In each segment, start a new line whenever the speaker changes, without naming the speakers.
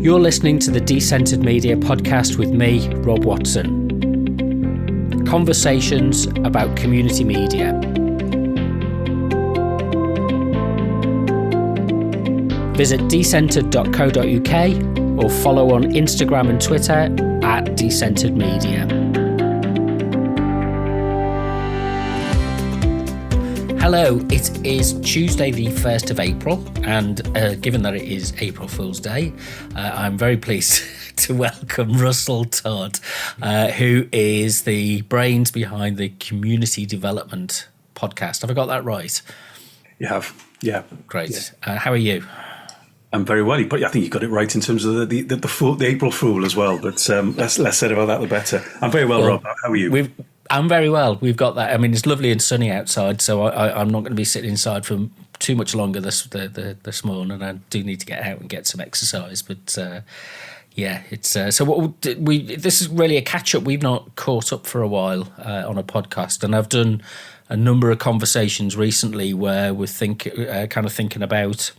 You're listening to the Decentered Media podcast with me, Rob Watson. Conversations about community media. Visit decentered.co.uk or follow on Instagram and Twitter at Decentered Media. Hello, it is Tuesday the 1st of April, and given that it is April Fool's Day, I'm very pleased to welcome Russell Todd, who is the brains behind the Community Development podcast. Have I got that right?
You have, yeah.
Great. Yeah. How are you?
I'm very well, but I think you got it right in terms of the April Fool as well, but less said about that, the better. I'm very well, Rob. How are you?
I'm very well. We've got that. I mean, it's lovely and sunny outside, so I'm not going to be sitting inside for too much longer this morning. I do need to get out and get some exercise, but yeah, it's so what this is really a catch up. We've not caught up for a while on a podcast, and I've done a number of conversations recently where we're kind of thinking about.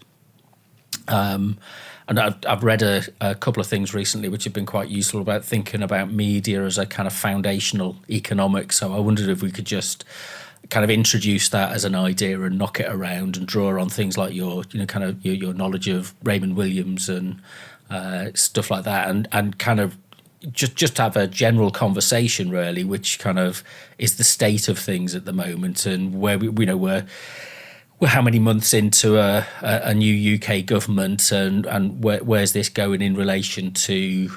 And I've read a couple of things recently which have been quite useful about thinking about media as a kind of foundational economic. So I wondered if we could just kind of introduce that as an idea and knock it around and draw on things like your knowledge of Raymond Williams and stuff like that, and kind of just have a general conversation really, which kind of is the state of things at the moment and where we're how many months into a new UK government, and where's this going in relation to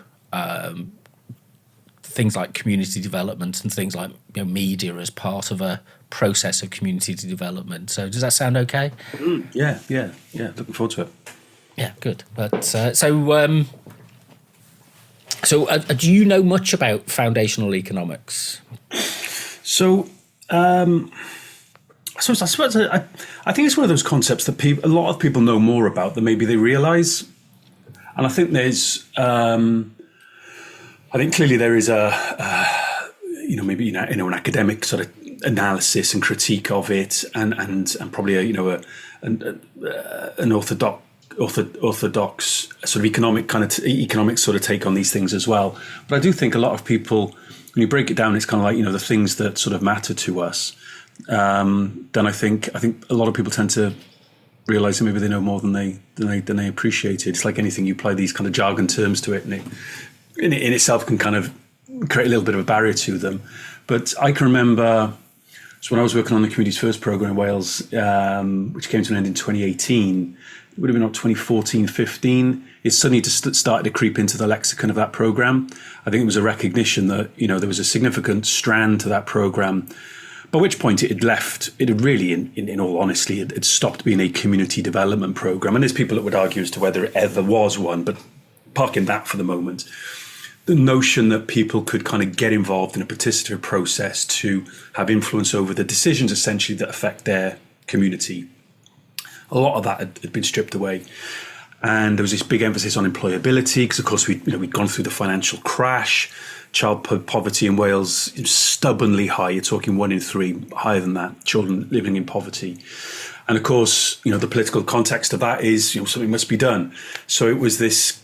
things like community development and things like media as part of a process of community development. So does that sound okay?
Yeah. Looking forward to it.
Yeah, good. But so do you know much about foundational economics?
So. I suppose I think it's one of those concepts that a lot of people know more about than maybe they realise, and I think there's, I think clearly there is maybe an academic sort of analysis and critique of it, and probably an orthodox sort of economic sort of take on these things as well. But I do think a lot of people, when you break it down, it's kind of like the things that sort of matter to us. Then I think a lot of people tend to realise that maybe they know more than they appreciate it. It's like anything, you apply these kind of jargon terms to it, and it in itself can kind of create a little bit of a barrier to them. But I can remember, so when I was working on the Community's First programme in Wales, which came to an end in 2018, it would have been about 2014-15, it suddenly just started to creep into the lexicon of that programme. I think it was a recognition that there was a significant strand to that programme, by which point it had really, in all honesty, it stopped being a community development programme. And there's people that would argue as to whether it ever was one, but parking that for the moment. The notion that people could kind of get involved in a participatory process to have influence over the decisions essentially that affect their community, a lot of that had been stripped away. And there was this big emphasis on employability because, of course, we'd gone through the financial crash. Child poverty in Wales is stubbornly high. You're talking 1 in 3, higher than that, children living in poverty. And of course, the political context of that is, something must be done. So it was this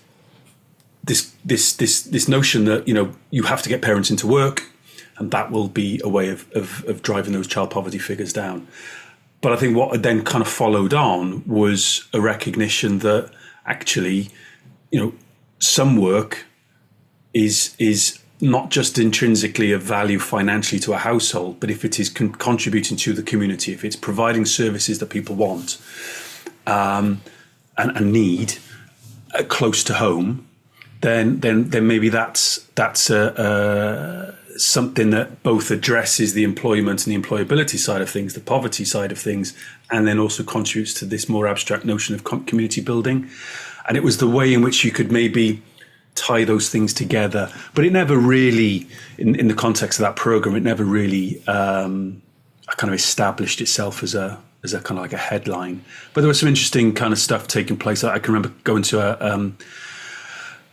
notion that, you have to get parents into work, and that will be a way of driving those child poverty figures down. But I think what had then kind of followed on was a recognition that actually, some work is not just intrinsically of value financially to a household, but if it is contributing to the community, if it's providing services that people want and need close to home, then maybe that's something that both addresses the employment and the employability side of things, the poverty side of things, and then also contributes to this more abstract notion of community building. And it was the way in which you could maybe tie those things together, but it never really, in the context of that program, it never really kind of established itself as a kind of like a headline. But there was some interesting kind of stuff taking place. I can remember going to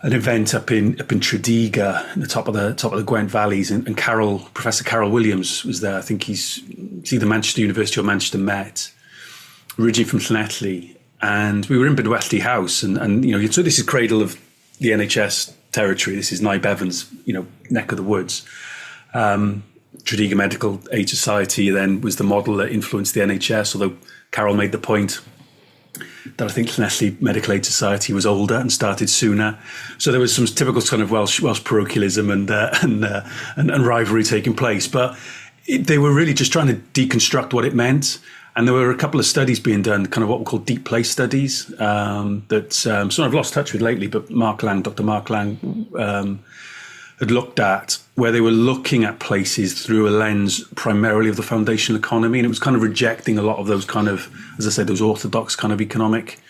an event up in Tredegar, at the top of the Gwent Valleys, and Professor Carol Williams was there. I think he's either Manchester University or Manchester Met, originally from Llanelli, and we were in Bedwellty House, and so this is cradle of the NHS territory. This is Nye Bevan's, neck of the woods. Tredegar Medical Aid Society then was the model that influenced the NHS, although Carol made the point that I think Nestle Medical Aid Society was older and started sooner. So there was some typical kind of Welsh parochialism and rivalry taking place. But they were really just trying to deconstruct what it meant. And there were a couple of studies being done, kind of what we call deep place studies, that sort of lost touch with lately, but Dr. Mark Lang had looked at, where they were looking at places through a lens primarily of the foundational economy. And it was kind of rejecting a lot of those kind of, as I said, those orthodox kind of economic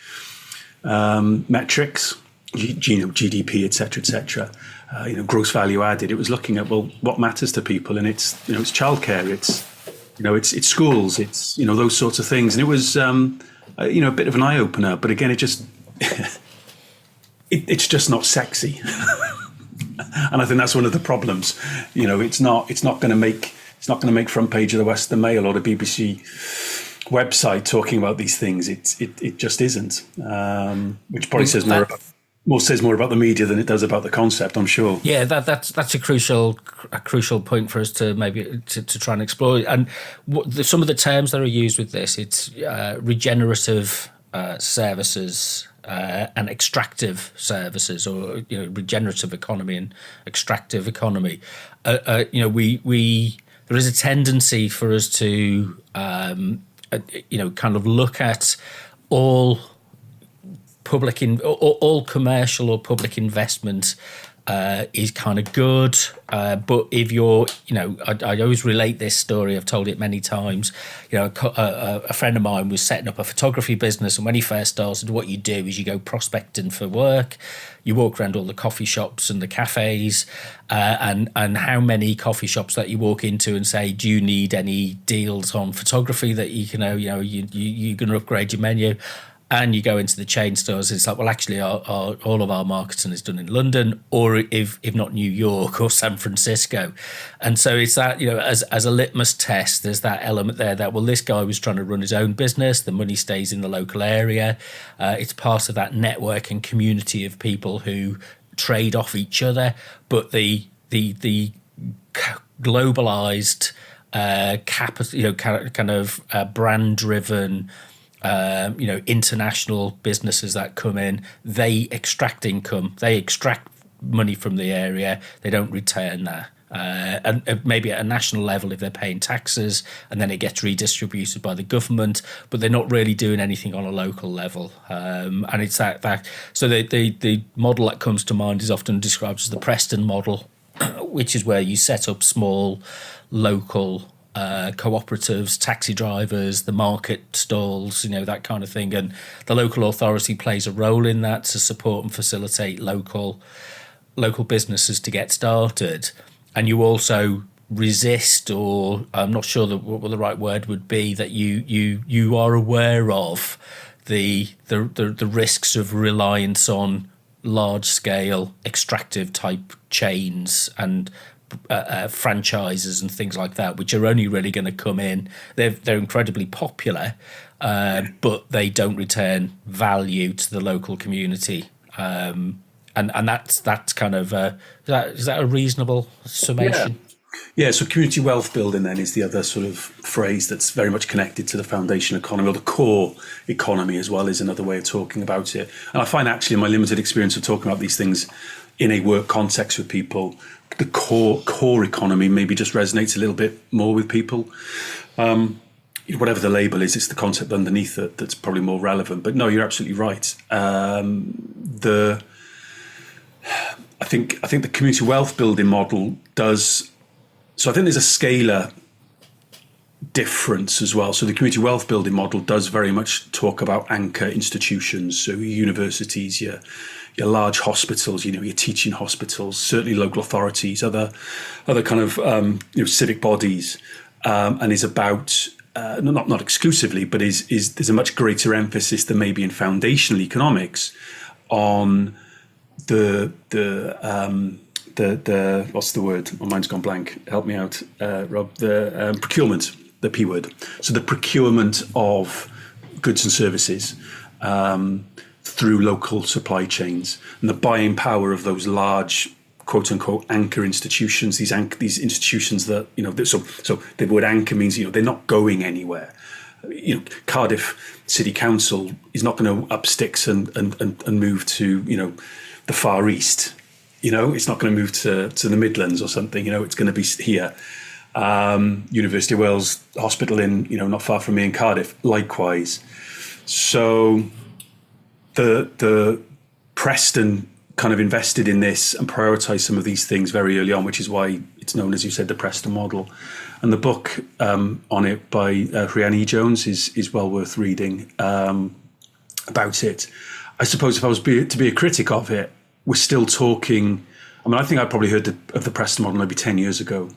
metrics, GDP, et cetera, gross value added. It was looking at, well, what matters to people? And it's childcare, it's schools, it's, those sorts of things. And it was, a bit of an eye opener, but again, it's just not sexy. And I think that's one of the problems. It's not going to make front page of the Western Mail or the BBC website talking about these things. It just isn't, which probably says more about the media than it does about the concept, I'm sure.
Yeah, that's a crucial point for us to maybe to try and explore. And some of the terms that are used with this, it's regenerative services and extractive services, or regenerative economy and extractive economy. There is a tendency for us to kind of look at all all commercial or public investment is kind of good, but if you're, I always relate this story. I've told it many times. A friend of mine was setting up a photography business, and when he first started, what you do is you go prospecting for work. You walk around all the coffee shops and the cafes, and how many coffee shops that you walk into and say, "Do you need any deals on photography that you can, you're going to upgrade your menu?" And you go into the chain stores, it's like, well, actually, all of our marketing is done in London, or if not New York or San Francisco. And so it's that, as a litmus test, there's that element there that, well, this guy was trying to run his own business. The money stays in the local area. It's part of that network and community of people who trade off each other. But the globalized, kind of brand-driven, international businesses that come in, they extract income, they extract money from the area, they don't return that. And maybe at a national level if they're paying taxes, and then it gets redistributed by the government, but they're not really doing anything on a local level. And it's that. So the model that comes to mind is often described as the Preston model, which is where you set up small local cooperatives, taxi drivers, the market stalls, that kind of thing. And the local authority plays a role in that to support and facilitate local businesses to get started. And you also resist, or I'm not sure what the right word would be, that you are aware of the risks of reliance on large scale extractive type chains and franchises and things like that, which are only really going to come in. They're incredibly popular, but they don't return value to the local community. And that's kind of is that a reasonable summation?
Yeah. So community wealth building then is the other sort of phrase that's very much connected to the foundation economy, or the core economy as well, is another way of talking about it. And I find actually in my limited experience of talking about these things in a work context with people, the core economy maybe just resonates a little bit more with people. Whatever the label is, it's the concept underneath it that's probably more relevant. But no, you're absolutely right. I think the community wealth building model does. So I think there's a scalar difference as well. So the community wealth building model does very much talk about anchor institutions, so universities, your large hospitals, your teaching hospitals, certainly local authorities, other kind of civic bodies, and is about not exclusively, but is there's a much greater emphasis than maybe in foundational economics on the what's the word? My mind's gone blank. Help me out, Rob. The procurement, the P word. So the procurement of goods and services. through local supply chains, and the buying power of those large, quote unquote, anchor institutions. These institutions that, so the word anchor means, they're not going anywhere. Cardiff City Council is not going to up sticks and move to the Far East. It's not going to move to the Midlands or something. It's going to be here. University of Wales Hospital in not far from me in Cardiff, likewise. So the Preston kind of invested in this and prioritised some of these things very early on, which is why it's known, as you said, the Preston model. And the book on it by Rhiannon Jones is well worth reading about it. I suppose if I was to be a critic of it, we're still talking. I think I probably heard of the Preston model maybe 10 years ago.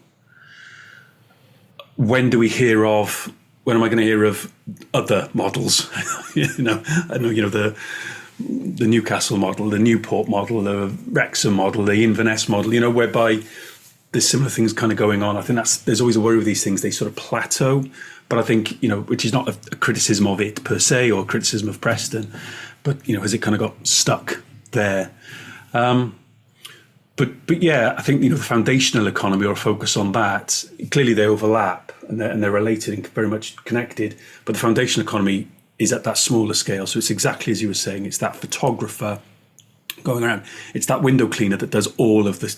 When am I going to hear of other models? I know, the Newcastle model, the Newport model, the Wrexham model, the Inverness model, whereby there's similar things kind of going on. I think there's always a worry with these things. They sort of plateau, but I think, which is not a criticism of it per se or a criticism of Preston, but, has it kind of got stuck there? But yeah, I think, the foundational economy or a focus on that, clearly they overlap and they're related and very much connected, but the foundational economy is at that smaller scale. So it's exactly as you were saying, it's that photographer going around. It's that window cleaner that does all of the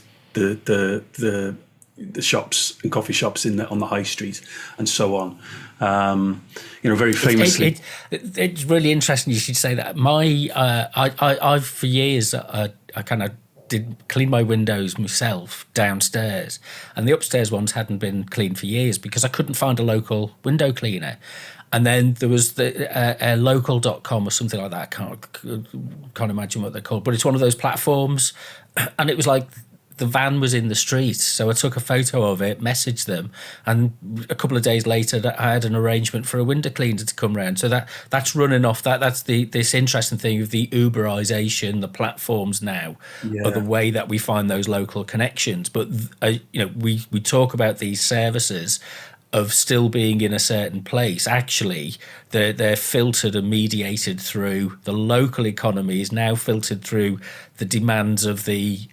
shops and coffee shops on the high street and so on. Very famously.
It's really interesting you should say that. I've for years, I kind of did clean my windows myself downstairs, and the upstairs ones hadn't been cleaned for years because I couldn't find a local window cleaner. And then there was the local.com or something like that. I can't imagine what they're called, but it's one of those platforms. And it was like the van was in the street. So I took a photo of it, messaged them, and a couple of days later I had an arrangement for a window cleaner to come round. So that's running off that. That's this interesting thing of the Uberization, the platforms now, are the way that we find those local connections. But we talk about these services of still being in a certain place. Actually, they're filtered and mediated through the local economy, is now filtered through the demands of the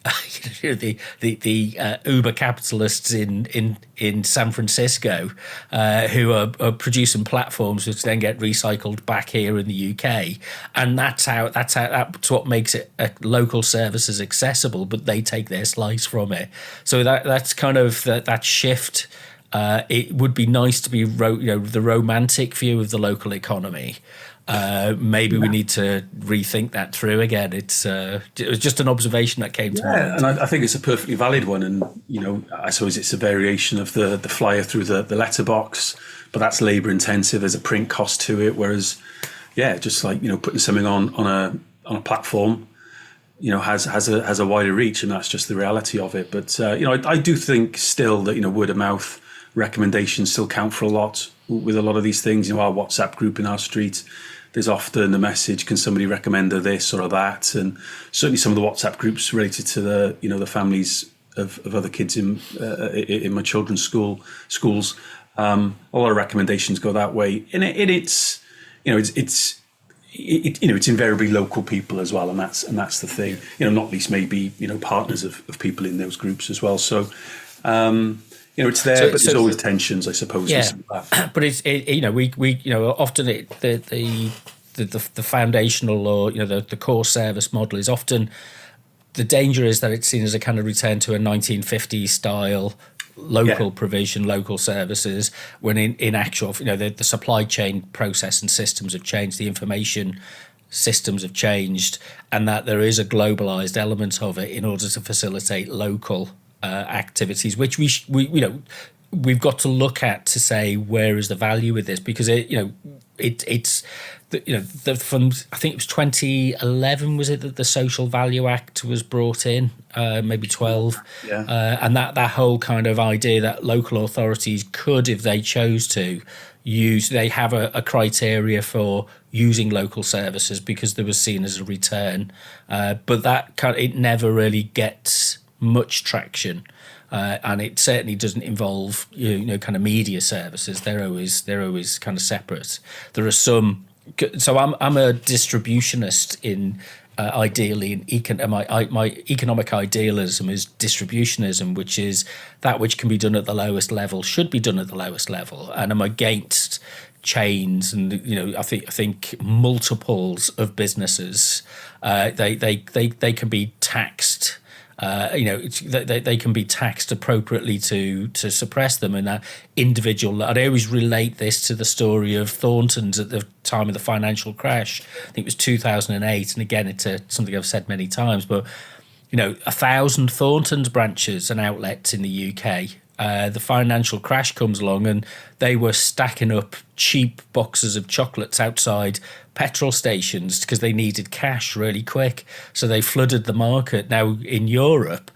Uber capitalists in San Francisco, who are producing platforms which then get recycled back here in the UK, and that's what makes it local services accessible. But they take their slice from it. So that's kind of that shift. It would be nice to be, the romantic view of the local economy. Maybe we need to rethink that through again. It was just an observation that came to mind.
And I think it's a perfectly valid one. And, I suppose it's a variation of the flyer through the letterbox, but that's labour intensive. There's a print cost to it. Whereas, just like, putting something on a platform, has a wider reach, and that's just the reality of it. But, I do think still that, word of mouth recommendations still count for a lot with a lot of these things. Our WhatsApp group in our street, there's often the message, can somebody recommend this or that? And certainly some of the WhatsApp groups related to the families of other kids in my children's schools. A lot of recommendations go that way, and it's invariably local people as well, and that's the thing. Not least maybe partners of people in those groups as well. So. It's there, but there's always tensions, I suppose.
Yeah, but we often the foundational or the core service model is often, the danger is that it's seen as a kind of return to a 1950s style local provision, local services, when in actual, the supply chain process and systems have changed, the information systems have changed, and that there is a globalized element of it in order to facilitate local activities, which we've got to look at to say, where is the value with this? Because from I think it was 2011, was it, that the Social Value Act was brought in, maybe 12, and that whole kind of idea that local authorities could, if they chose to, they have a criteria for using local services because there was seen as a return, but that it never really gets much traction, and it certainly doesn't involve kind of media services. They're always kind of separate. There are some So I'm a distributionist in ideally in my economic idealism is distributionism, which is that which can be done at the lowest level should be done at the lowest level, and I'm against chains. And I think multiples of businesses, they can be taxed. They can be taxed appropriately to suppress them, and that individual. I'd always relate this to the story of Thornton's at the time of the financial crash. I think it was 2008, and again, it's something I've said many times. But 1,000 Thornton's branches and outlets in the UK. The financial crash comes along, and they were stacking up cheap boxes of chocolates outside petrol stations because they needed cash really quick. So they flooded the market. Now in Europe,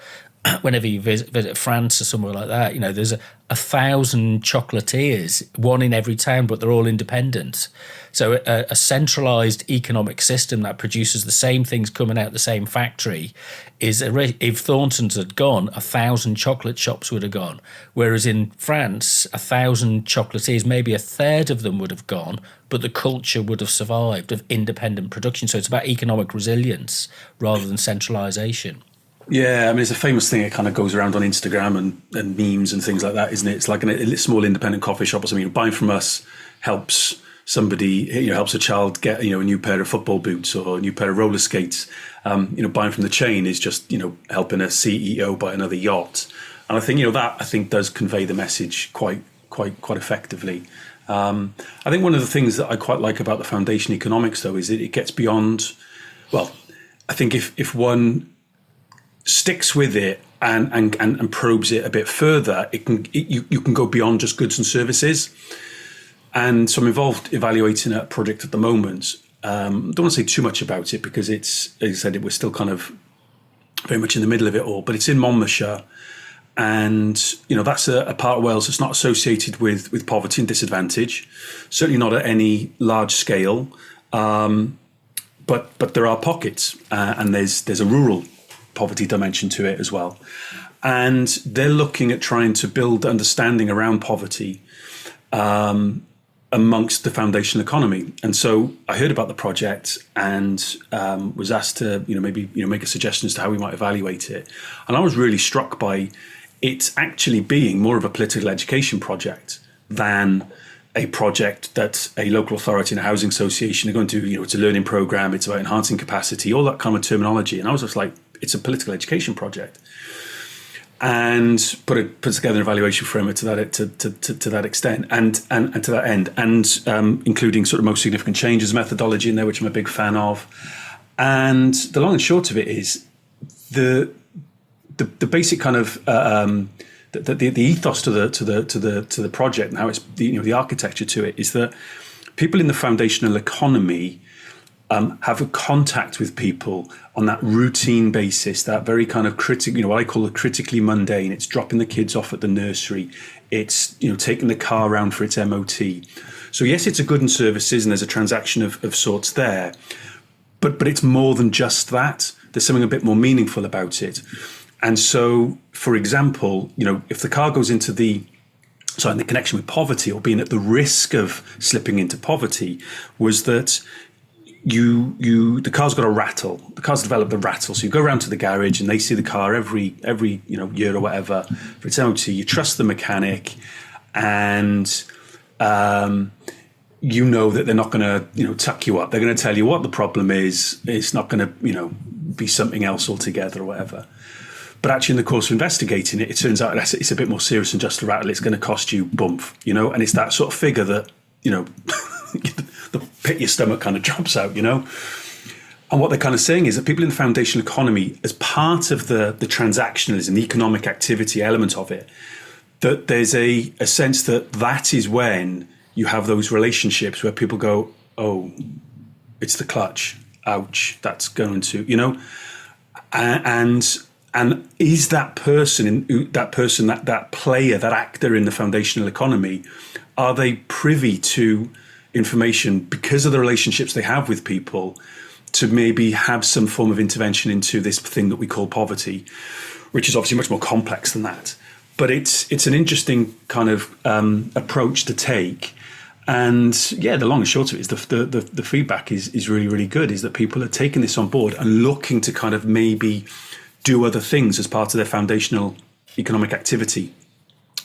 whenever you visit France or somewhere like that, there's 1,000 chocolatiers, one in every town, but they're all independent. So a centralised economic system that produces the same things coming out the same factory if Thornton's had gone, 1,000 chocolate shops would have gone. Whereas in France, 1,000 chocolatiers, maybe a third of them would have gone, but the culture would have survived of independent production. So it's about economic resilience rather than centralisation.
Yeah, I mean, it's a famous thing. It kind of goes around on Instagram and memes and things like that, isn't it? It's like a small independent coffee shop or something. Buying from us helps somebody, helps a child get, a new pair of football boots or a new pair of roller skates. Buying from the chain is just, helping a CEO buy another yacht. And I think, that does convey the message quite effectively. I think one of the things that I quite like about the foundation economics, though, is that it gets beyond, well, I think if one sticks with it and probes it a bit further, you can go beyond just goods and services. And so I'm involved evaluating a project at the moment. Don't want to say too much about it because it's, as I said, we're still kind of very much in the middle of it all, but it's in Monmouthshire. And, that's a part of Wales that's not associated with poverty and disadvantage, certainly not at any large scale. But there are pockets and there's a rural poverty dimension to it as well. And they're looking at trying to build understanding around poverty amongst the foundational economy. And so I heard about the project and was asked to, maybe make a suggestion as to how we might evaluate it. And I was really struck by it actually being more of a political education project than a project that a local authority and a housing association are going to, it's a learning program, it's about enhancing capacity, all that kind of terminology. And I was just like, it's a political education project. And put together an evaluation framework to that extent and to that end, and including sort of most significant changes, methodology in there, which I'm a big fan of. And the long and short of it is the basic kind of the ethos to the project and how it's the architecture to it is that people in the foundational economy have a contact with people on that routine basis, that very kind of what I call the critically mundane. It's dropping the kids off at the nursery. It's, taking the car around for its MOT. So yes, it's a good and services and there's a transaction of sorts there, but it's more than just that. There's something a bit more meaningful about it. And so, for example, if the car goes into in the connection with poverty or being at the risk of slipping into poverty was that the car's got a rattle. The car's developed a rattle. So you go around to the garage and they see the car every year or whatever for its MOT. You trust the mechanic, and that they're not going to tuck you up. They're going to tell you what the problem is. It's not going to be something else altogether or whatever. But actually, in the course of investigating it, it turns out it's a bit more serious than just a rattle. It's going to cost you bump, and it's that sort of figure that the pit of your stomach kind of drops out, And what they're kind of saying is that people in the foundational economy, as part of the transactionalism, the economic activity element of it, that there's a sense that is when you have those relationships where people go, oh, it's the clutch. Ouch, that's going to, And is that person, that player, that actor in the foundational economy, are they privy to information because of the relationships they have with people to maybe have some form of intervention into this thing that we call poverty, which is obviously much more complex than that. But it's an interesting kind of approach to take. And yeah, the long and short of it is the feedback is really, really good, is that people are taking this on board and looking to kind of maybe do other things as part of their foundational economic activity,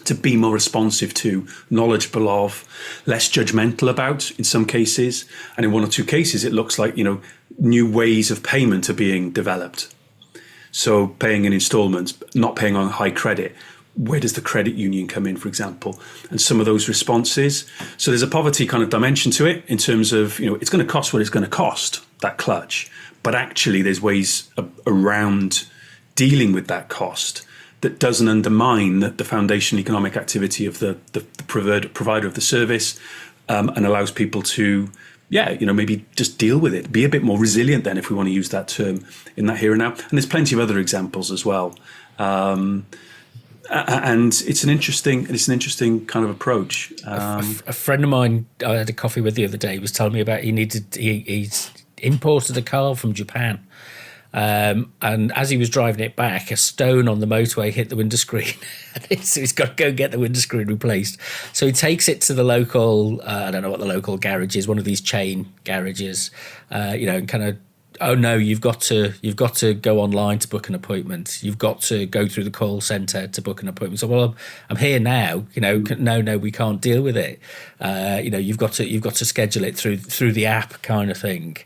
to be more responsive to, knowledgeable of, less judgmental about in some cases. And in one or two cases, it looks like, new ways of payment are being developed. So paying in installments, not paying on high credit. Where does the credit union come in, for example? And some of those responses. So there's a poverty kind of dimension to it in terms of, it's going to cost what it's going to cost, that clutch. But actually there's ways around dealing with that cost that doesn't undermine the foundational economic activity of the provider of the service, and allows people to, maybe just deal with it, be a bit more resilient then, if we want to use that term, in that here and now. And there's plenty of other examples as well. And it's an interesting kind of approach.
A friend of mine I had a coffee with the other day was telling me about he's imported a car from Japan. And as he was driving it back, a stone on the motorway hit the window screen. So he's got to go get the window screen replaced. So he takes it to the local, I don't know what the local garage is, one of these chain garages, and kind of, oh no, you've got to go online to book an appointment. You've got to go through the call centre to book an appointment. So, well, I'm here now. No, we can't deal with it. You've got to schedule it through the app, kind of thing.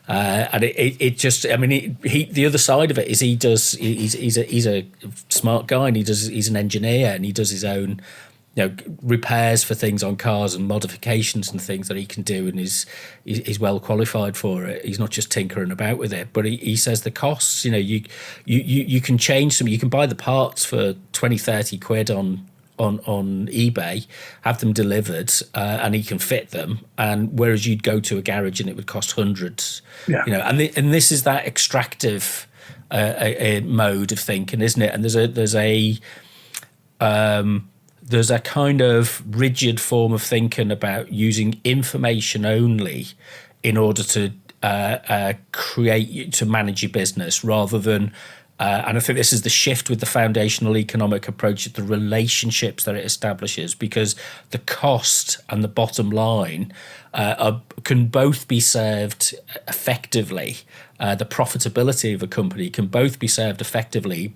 And it just, the other side of it is he's a smart guy, and he's an engineer, and he does his own, repairs for things on cars and modifications and things that he can do, and he's well qualified for it. He's not just tinkering about with it. But he says the costs, you can change some, you can buy the parts for 20-30 quid on eBay, have them delivered, and he can fit them. And whereas you'd go to a garage and it would cost hundreds, and this is that extractive mode of thinking, isn't it? And there's a kind of rigid form of thinking about using information only in order to manage your business, rather than. And I think this is the shift with the foundational economic approach, the relationships that it establishes, because the cost and the bottom line can both be served effectively. The profitability of a company can both be served effectively.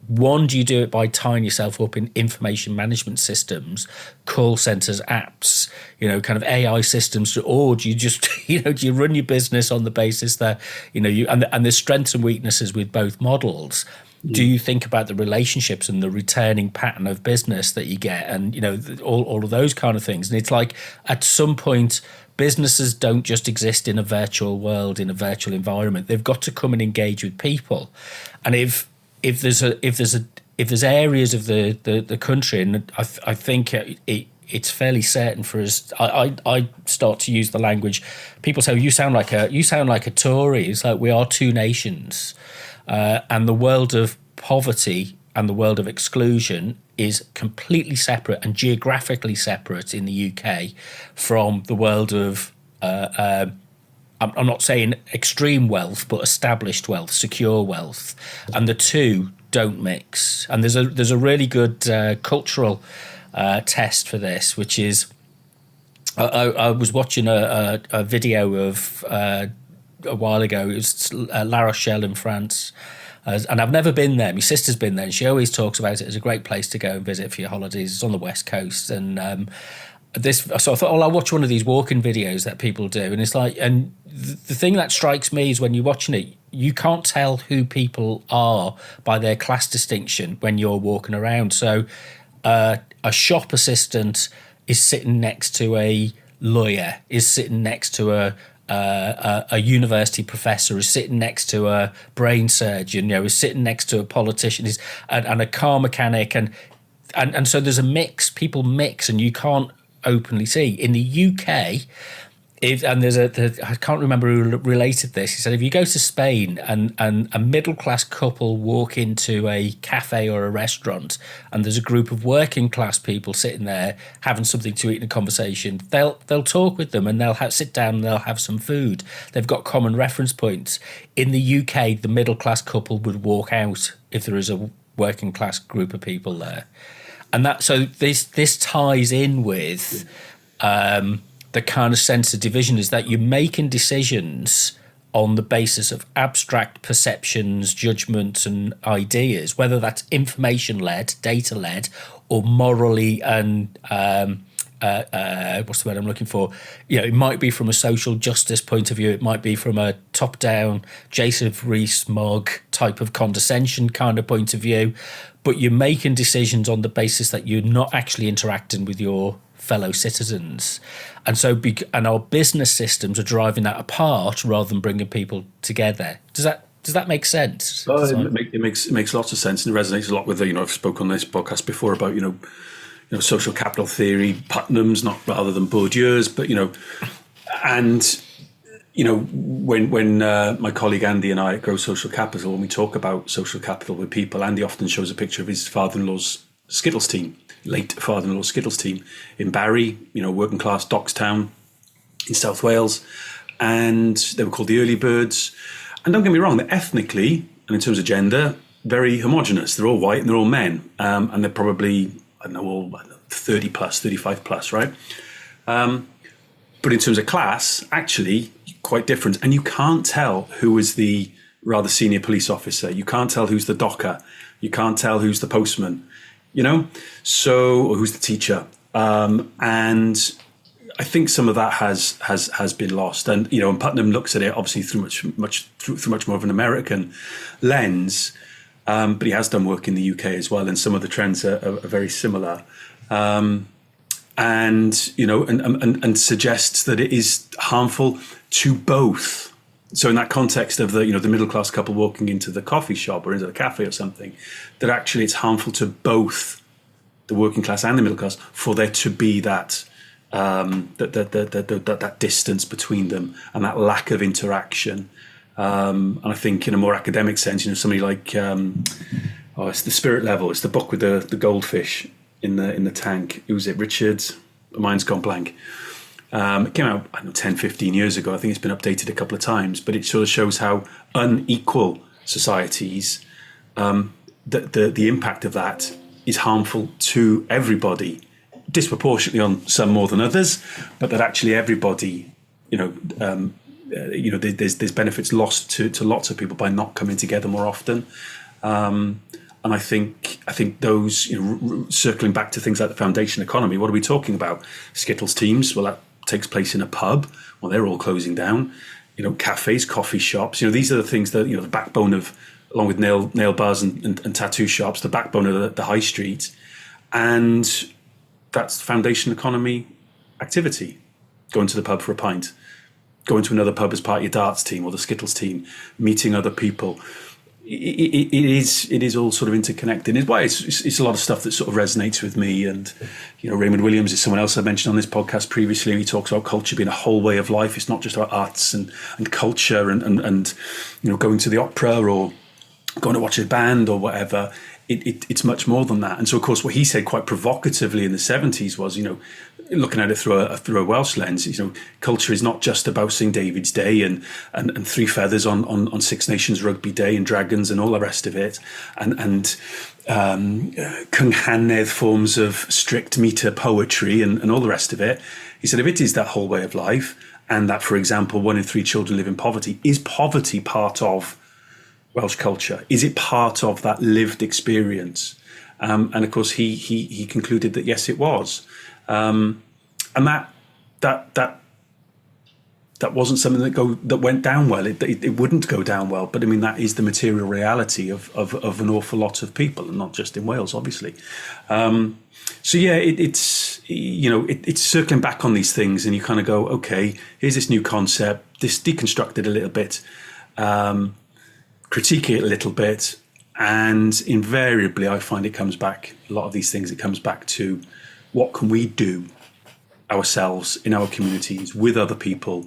One, do you do it by tying yourself up in information management systems, call centers, apps, kind of AI systems, or do you just, do you run your business on the basis that, and there's strengths and weaknesses with both models. Do you think about the relationships and the returning pattern of business that you get, and, all of those kind of things? And it's like, at some point, businesses don't just exist in a virtual world, in a virtual environment. They've got to come and engage with people. And if there's areas of the country, and I think it's fairly certain for us. I start to use the language. People say, you sound like a Tory. It's like, we are two nations, and the world of poverty and the world of exclusion is completely separate and geographically separate in the UK from the world of. I'm not saying extreme wealth, but established wealth, secure wealth, and the two don't mix. And there's a really good cultural test for this, which is I was watching a video of a while ago. It was La Rochelle in France. And I've never been there. My sister's been there, and she always talks about it as a great place to go and visit for your holidays. It's on the West Coast, and so I thought, I'll watch one of these walking videos that people do, and it's like, and the thing that strikes me is when you're watching it, you can't tell who people are by their class distinction when you're walking around. So a shop assistant is sitting next to a lawyer, is sitting next to a university professor, is sitting next to a brain surgeon, is sitting next to a politician, and a car mechanic, and so there's a mix. People mix, and you can't openly see. In the UK, I can't remember who related this. He said, if you go to Spain and a middle class couple walk into a cafe or a restaurant, and there's a group of working class people sitting there having something to eat and a conversation, they'll talk with them, and they'll sit down and they'll have some food. They've got common reference points. In the UK, the middle class couple would walk out if there is a working class group of people there. And so this ties in with the kind of sense of division is that you're making decisions on the basis of abstract perceptions, judgments, and ideas, whether that's information-led, data-led, or morally and what's the word I'm looking for? It might be from a social justice point of view. It might be from a top-down Jason Rees-Mogg type of condescension kind of point of view. But you're making decisions on the basis that you're not actually interacting with your fellow citizens. And so, and our business systems are driving that apart rather than bringing people together. Does that make sense?
It makes lots of sense, and it resonates a lot with I've spoken on this podcast before about social capital theory, Putnam's, not rather than Bourdieu's, but when my colleague Andy and I at Grow Social Capital, when we talk about social capital with people, Andy often shows a picture of his father-in-law's Skittles team, late father-in-law's Skittles team in Barry, working class Dockstown in South Wales, and they were called the Early Birds. And don't get me wrong, they're ethnically and in terms of gender very homogenous. They're all white and they're all men, and they're probably all 30 plus, 35 plus, right? But in terms of class, actually quite different. And you can't tell who is the rather senior police officer. You can't tell who's the docker. You can't tell who's the postman. Or who's the teacher. And I think some of that has been lost. And, and Putnam looks at it obviously through much more of an American lens. But he has done work in the UK as well. And some of the trends are very similar. And suggests that it is harmful to both. So in that context of the middle class couple walking into the coffee shop or into the cafe or something, that actually it's harmful to both the working class and the middle class for there to be that that distance between them and that lack of interaction. And I think in a more academic sense, somebody like it's the Spirit Level. It's the book with the goldfish in the tank. Who was it? Richard? Mine's gone blank. It came out, 10, 15 years ago. I think it's been updated a couple of times, but it sort of shows how unequal societies, the impact of that is harmful to everybody, disproportionately on some more than others, but that actually everybody, there's benefits lost to lots of people by not coming together more often. And I think those, circling back to things like the foundation economy, what are we talking about? Skittles teams, well, that takes place in a pub. Well, they're all closing down. Cafes, coffee shops. These are the things that, the backbone of, along with nail bars and tattoo shops, the backbone of the high street. And that's foundation economy activity. Going to the pub for a pint, going to another pub as part of your darts team or the Skittles team, meeting other people. It is all sort of interconnected. It's why it's a lot of stuff that sort of resonates with me. And Raymond Williams is someone else I mentioned on this podcast previously. He talks about culture being a whole way of life. It's not just about arts and culture and going to the opera or going to watch a band or whatever. It's much more than that. And so, of course, what he said quite provocatively in the 70s was, looking at it through a Welsh lens, culture is not just about St David's Day and three feathers on Six Nations Rugby Day and dragons and all the rest of it, and Cynganedd forms of strict meter poetry and all the rest of it. He said, if it is that whole way of life, and that, for example, 1 in 3 children live in poverty, is poverty part of Welsh culture? Is it part of that lived experience? And of course, he concluded that yes, it was. And that wasn't something that went down well. It wouldn't go down well. But I mean, that is the material reality of an awful lot of people, and not just in Wales, obviously. So yeah, it's circling back on these things, and you kind of go, okay, here's this new concept, this deconstruct it a little bit, critique it a little bit, and invariably, I find it comes back. A lot of these things, it comes back to what can we do ourselves in our communities with other people,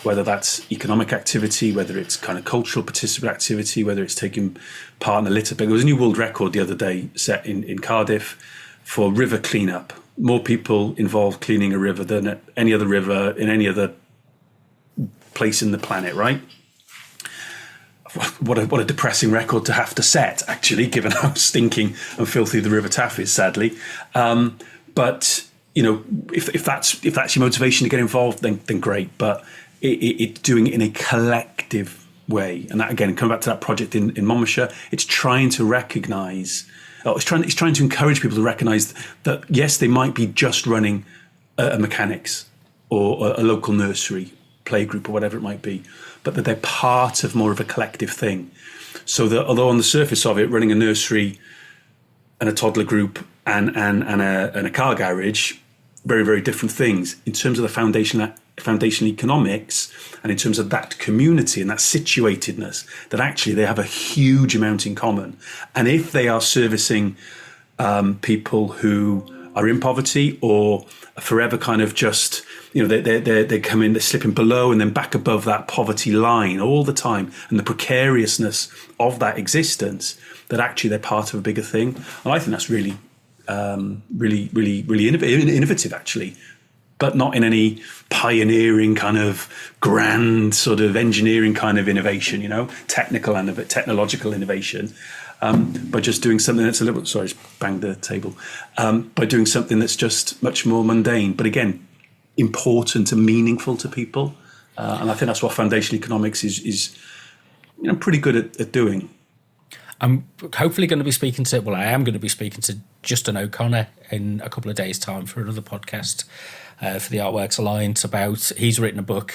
whether that's economic activity, whether it's kind of cultural participant activity, whether it's taking part in a litter picking. There was a new world record the other day set in Cardiff for river cleanup. More people involved cleaning a river than any other river in any other place in the planet, right? What a depressing record to have to set, actually, given how stinking and filthy the River Taff is, sadly. But if that's your motivation to get involved, then great. But it's doing it in a collective way, and that again, coming back to that project in Monmouthshire, it's trying to recognise. It's trying to encourage people to recognise that yes, they might be just running a mechanics or a local nursery playgroup or whatever it might be, but that they're part of more of a collective thing. So that although on the surface of it, running a nursery and a toddler group and a car garage, very, very different things. In terms of the foundational economics and in terms of that community and that situatedness, that actually they have a huge amount in common. And if they are servicing people who are in poverty or are forever kind of just, they come in, they're slipping below and then back above that poverty line all the time, and the precariousness of that existence, that actually they're part of a bigger thing. And I think that's really, really innovative, actually, but not in any pioneering kind of grand sort of engineering kind of innovation, technological innovation. By just doing something that's a little, sorry, I just banged the table, by doing something that's just much more mundane, but again, important and meaningful to people. And I think that's what foundational economics is pretty good at doing.
I'm hopefully going to be speaking to, I am going to be speaking to Justin O'Connor in a couple of days' time for another podcast for the Artworks Alliance he's written a book,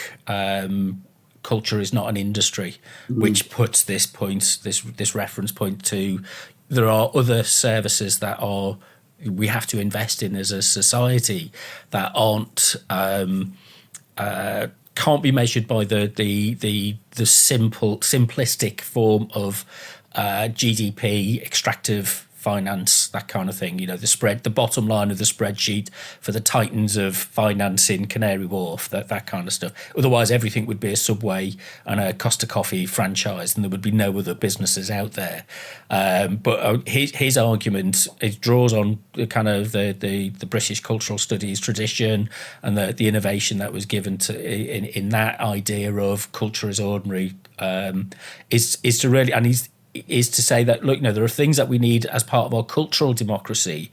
Culture is Not an Industry, which puts this reference point to there are other services that we have to invest in as a society that aren't can't be measured by the simplistic form of GDP, extractive finance, that kind of thing. The bottom line of the spreadsheet for the titans of finance in Canary Wharf, that kind of stuff. Otherwise, everything would be a Subway and a Costa Coffee franchise, and there would be no other businesses out there. But his argument, it draws on kind of the British cultural studies tradition and the innovation that was given to in that idea of culture is ordinary, is to really, and is to say that, look, there are things that we need as part of our cultural democracy,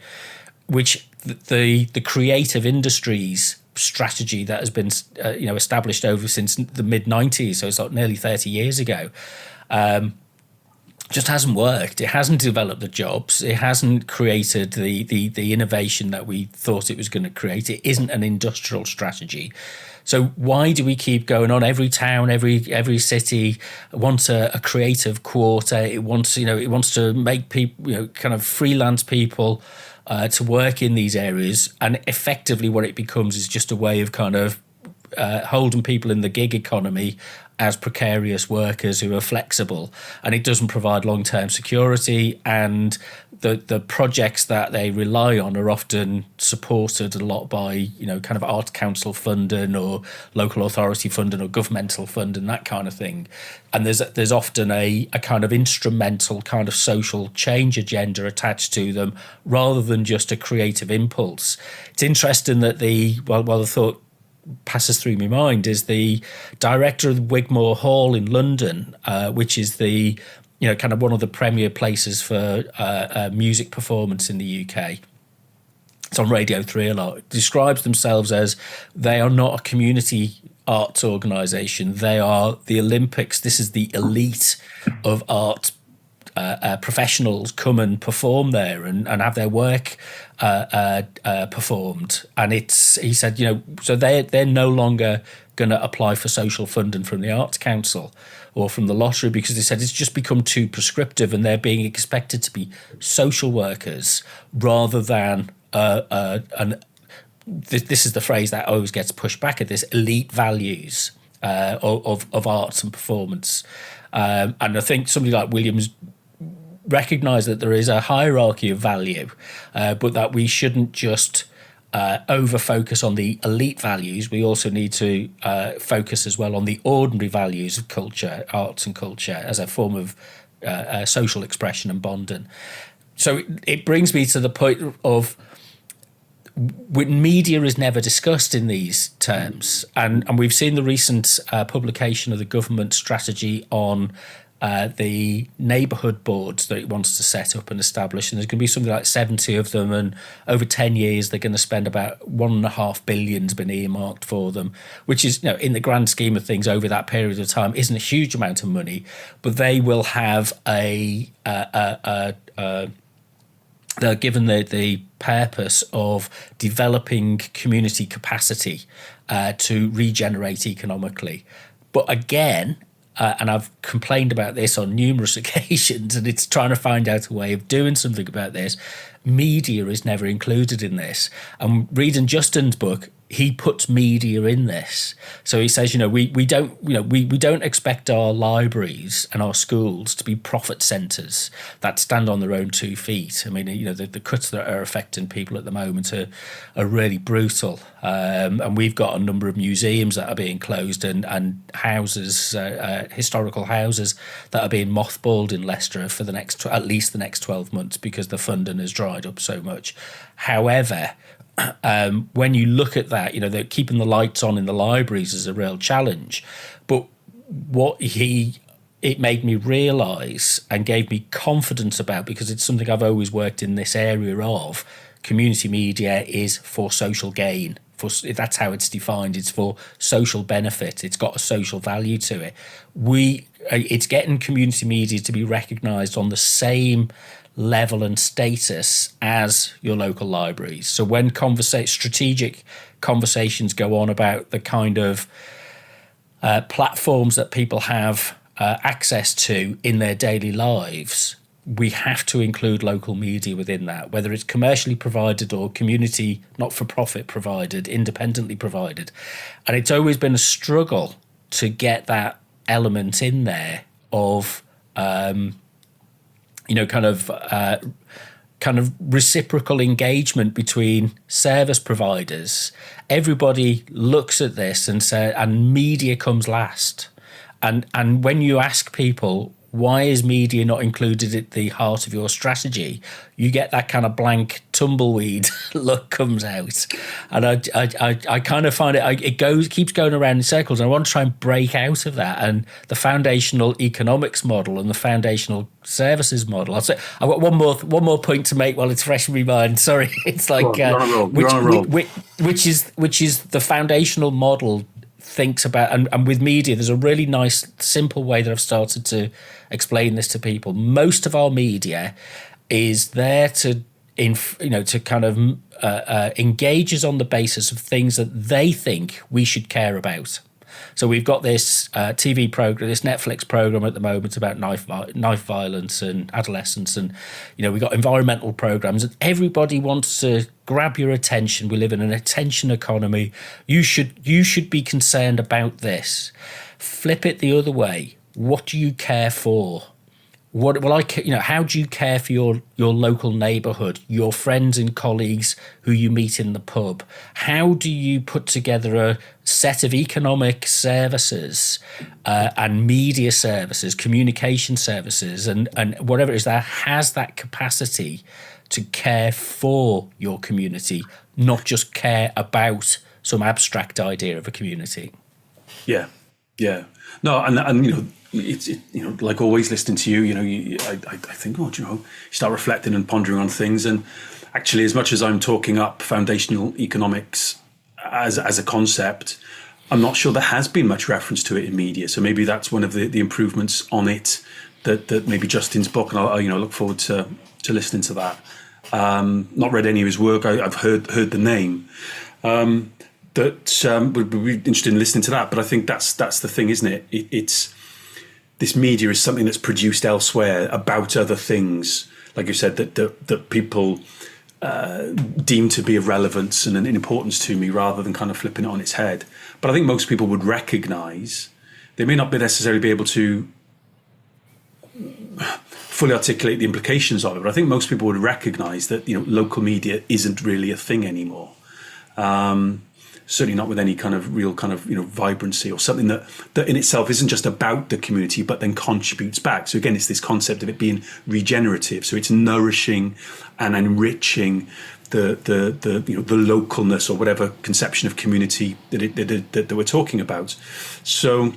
which the creative industries strategy that has been established over since the mid-90s, so it's like nearly 30 years ago, just hasn't worked. It hasn't developed the jobs. It hasn't created the innovation that we thought it was going to create. It isn't an industrial strategy. So why do we keep going on? Every town, every city wants a creative quarter. It wants to make people, kind of freelance people to work in these areas, and effectively what it becomes is just a way of kind of holding people in the gig economy as precarious workers who are flexible, and it doesn't provide long-term security, and the projects that they rely on are often supported a lot by kind of art council funding or local authority funding or governmental funding, that kind of thing. And there's often a kind of instrumental kind of social change agenda attached to them rather than just a creative impulse. It's interesting that the thought passes through my mind is the director of Wigmore Hall in London, which is the kind of one of the premier places for music performance in the UK. It's on Radio 3 a lot. It describes themselves as they are not a community arts organisation. They are the Olympics. This is the elite of art professionals come and perform there and have their work performed. And he said, so they're no longer going to apply for social funding from the Arts Council or from the lottery, because they said it's just become too prescriptive and they're being expected to be social workers rather than this is the phrase that always gets pushed back at this, elite values of arts and performance. And I think somebody like Williams recognise that there is a hierarchy of value, but that we shouldn't just over-focus on the elite values. We also need to focus as well on the ordinary values of culture, arts and culture, as a form of social expression and bonding. So it brings me to the point of media is never discussed in these terms. And we've seen the recent publication of the government strategy on the neighbourhood boards that it wants to set up and establish, and there's going to be something like 70 of them, and over 10 years they're going to spend about $1.5 billion's been earmarked for them, which is, in the grand scheme of things over that period of time isn't a huge amount of money, but they will have they're given the purpose of developing community capacity to regenerate economically. But again, and I've complained about this on numerous occasions, and it's trying to find out a way of doing something about this. Media is never included in this. And reading Justin's book, he puts media in this. So he says, we don't expect our libraries and our schools to be profit centres that stand on their own 2 feet. I mean, the cuts that are affecting people at the moment are really brutal. And we've got a number of museums that are being closed and houses, historical houses that are being mothballed in Leicester for at least the next 12 months because the funding has dried up so much. However, when you look at that, they're keeping the lights on in the libraries is a real challenge. But it made me realise and gave me confidence about, because it's something I've always worked in this area of, community media is for social gain. That's how it's defined. It's for social benefit. It's got a social value to it. It's getting community media to be recognised on the same level and status as your local libraries. So when strategic conversations go on about the kind of platforms that people have access to in their daily lives, we have to include local media within that, whether it's commercially provided or community not-for-profit provided, independently provided. And it's always been a struggle to get that element in there of kind of reciprocal engagement between service providers. Everybody looks at this and media comes last. And when you ask people, why is media not included at the heart of your strategy, you get that kind of blank tumbleweed look comes out. And I kind of find it keeps going around in circles. And I want to try and break out of that. And the foundational economics model and the foundational services model. I've got one more point to make while it's fresh in my mind. Sorry, it's like which is the foundational model thinks about, and with media, there's a really nice, simple way that I've started to explain this to people. Most of our media is there to kind of engages on the basis of things that they think we should care about. So we've got this TV program, this Netflix program at the moment about knife violence and adolescence, and we've got environmental programs, and everybody wants to grab your attention. We live in an attention economy. You should be concerned about this. Flip it the other way. What do you care for? How do you care for your local neighbourhood, your friends and colleagues who you meet in the pub? How do you put together a set of economic services and media services, communication services, and whatever it is that has that capacity to care for your community, not just care about some abstract idea of a community? Yeah.
No, and it's like always listening to you, I think, you start reflecting and pondering on things. And actually, as much as I'm talking up foundational economics as a concept, I'm not sure there has been much reference to it in media. So maybe that's one of the improvements on it that maybe Justin's book, and I look forward to listening to that. Not read any of his work. I've heard the name. That would be interested in listening to that. But I think that's the thing, isn't it? It's this media is something that's produced elsewhere about other things, like you said, that people deem to be of relevance and an importance to me, rather than kind of flipping it on its head. But I think most people would recognise, they may not necessarily be able to fully articulate the implications of it, but I think most people would recognise that local media isn't really a thing anymore. Certainly not with any kind of real kind of vibrancy, or something that in itself isn't just about the community but then contributes back. So again, it's this concept of it being regenerative. So it's nourishing and enriching the localness, or whatever conception of community that we're talking about. So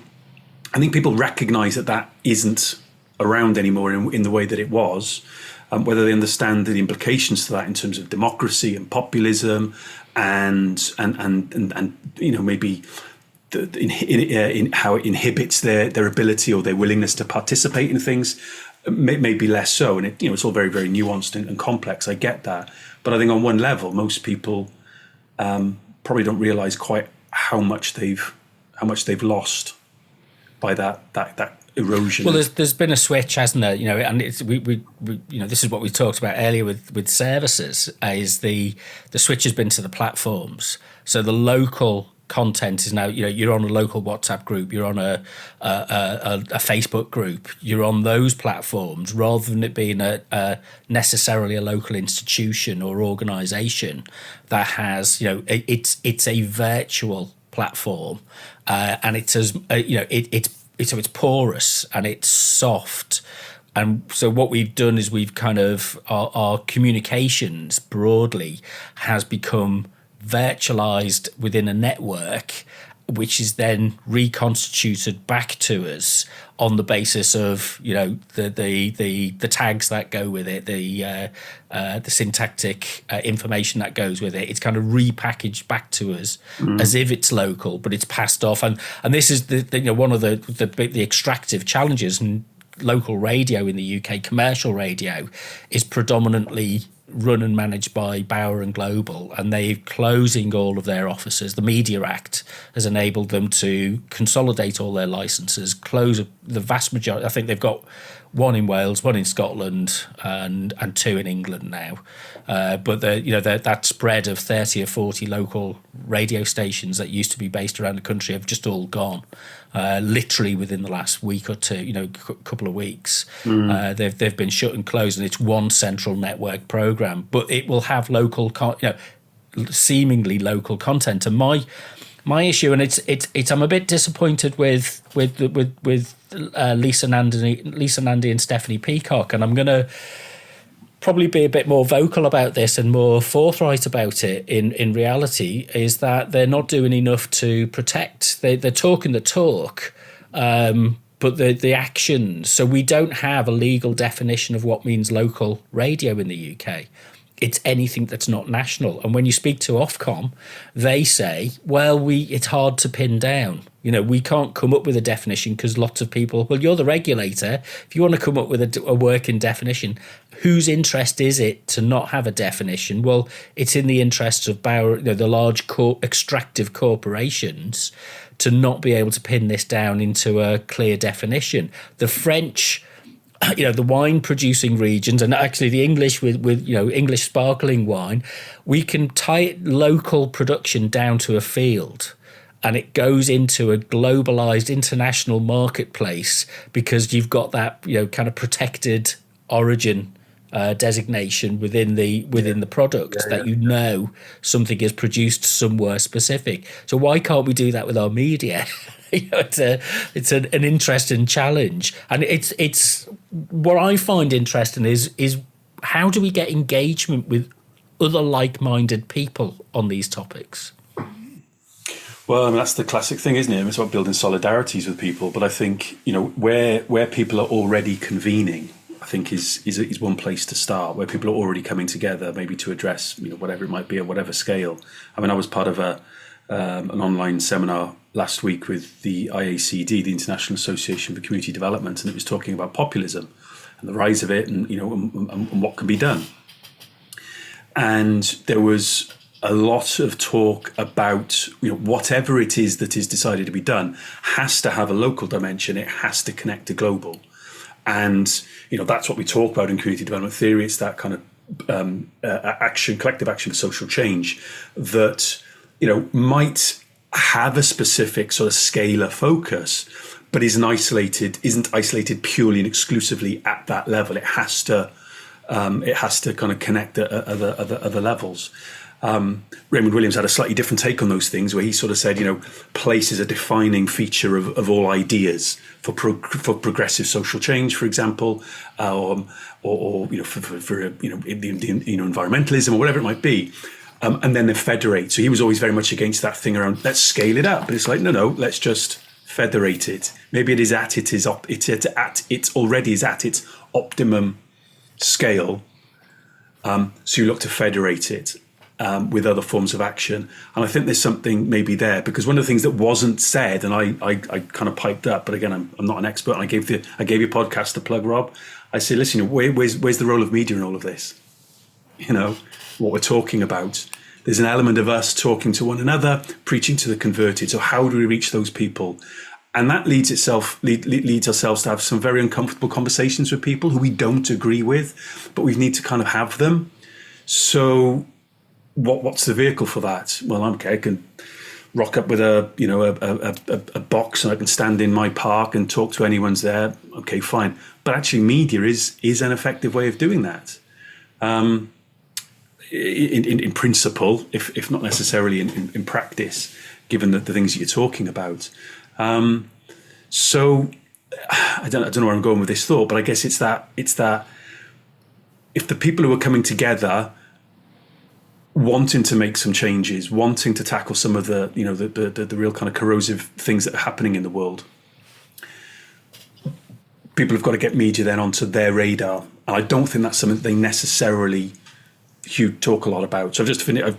I think people recognise that isn't around anymore in the way that it was, whether they understand the implications to that in terms of democracy and populism, and maybe in how it inhibits their ability or their willingness to participate in things, maybe less so. And it's all very, very nuanced and complex. I get that, but I think on one level, most people probably don't realise quite how much they've lost by that erosion.
Well, there's been a switch, hasn't there? And it's we this is what we talked about earlier with services. Is the switch has been to the platforms. So the local content is now, you're on a local WhatsApp group, you're on a Facebook group, you're on those platforms rather than it being necessarily a local institution or organisation that has, it's a virtual platform, and it's as it's porous and it's soft. And so what we've done is we've kind of our communications broadly has become virtualized within a network, which is then reconstituted back to us on the basis of the tags that go with it, the syntactic information that goes with it. It's kind of repackaged back to us as if it's local, but it's passed off. And this is one of the extractive challenges. And local radio in the UK, commercial radio, is predominantly run and managed by Bauer and Global, and they're closing all of their offices. The Media Act has enabled them to consolidate all their licenses, close the vast majority. I think they've got one in Wales, one in Scotland, and two in England now. But that spread of 30 or 40 local radio stations that used to be based around the country have just all gone. Literally within the last week or two, couple of weeks, they've been shut and closed, and it's one central network program. But it will have local, seemingly local content. And my issue, and it's I'm a bit disappointed with Lisa Nandy and Stephanie Peacock, and I'm going to probably be a bit more vocal about this and more forthright about it in reality, is that they're not doing enough to protect. They're talking the talk, but the actions. So we don't have a legal definition of what means local radio in the UK. It's anything that's not national. And when you speak to Ofcom, they say, well, it's hard to pin down. We can't come up with a definition because lots of people, well, you're the regulator. If you want to come up with a working definition, whose interest is it to not have a definition? Well, it's in the interests of Bauer, the large extractive corporations, to not be able to pin this down into a clear definition. The French, the wine producing regions, and actually the English with English sparkling wine, we can tie local production down to a field, and it goes into a globalized international marketplace because you've got that kind of protected origin designation within the product, that something is produced somewhere specific. So why can't we do that with our media? It's an interesting challenge, and it's what I find interesting is how do we get engagement with other like-minded people on these topics?
Well, that's the classic thing, isn't it? It's about building solidarities with people. But I think where people are already convening, I think is one place to start. Where people are already coming together, maybe to address whatever it might be at whatever scale. I mean, I was part of an online seminar last week with the IACD, the International Association for Community Development, and it was talking about populism and the rise of it, and and what can be done. And there was a lot of talk about whatever it is that is decided to be done has to have a local dimension. It has to connect to global, and that's what we talk about in community development theory. It's that kind of collective action for social change that might have a specific sort of scalar focus, but isn't isolated purely and exclusively at that level. It has to kind of connect at other levels. Raymond Williams had a slightly different take on those things, where he sort of said, place is a defining feature of all ideas for progressive social change, for example, or for environmentalism or whatever it might be. And then they federate. So he was always very much against that thing around let's scale it up. But it's like, no, let's just federated. Maybe it is at it's already is at its optimum scale. So you look to federate it with other forms of action. And I think there's something maybe there, because one of the things that wasn't said, and I kind of piped up, but again, I'm not an expert. And I gave your podcast a plug, Rob. I said, listen, where's the role of media in all of this? You know, what we're talking about. There's an element of us talking to one another, preaching to the converted. So how do we reach those people? And that leads ourselves to have some very uncomfortable conversations with people who we don't agree with, but we need to kind of have them. So what's the vehicle for that? Well, okay, I can rock up with a box, and I can stand in my park and talk to anyone's there. Okay, fine. But actually, media is an effective way of doing that. In principle, if not necessarily in practice, given the things that you're talking about. So I don't know where I'm going with this thought, but I guess it's that if the people who are coming together wanting to make some changes, wanting to tackle some of the real kind of corrosive things that are happening in the world, people have got to get media then onto their radar. And I don't think that's something that they necessarily talk a lot about. So I've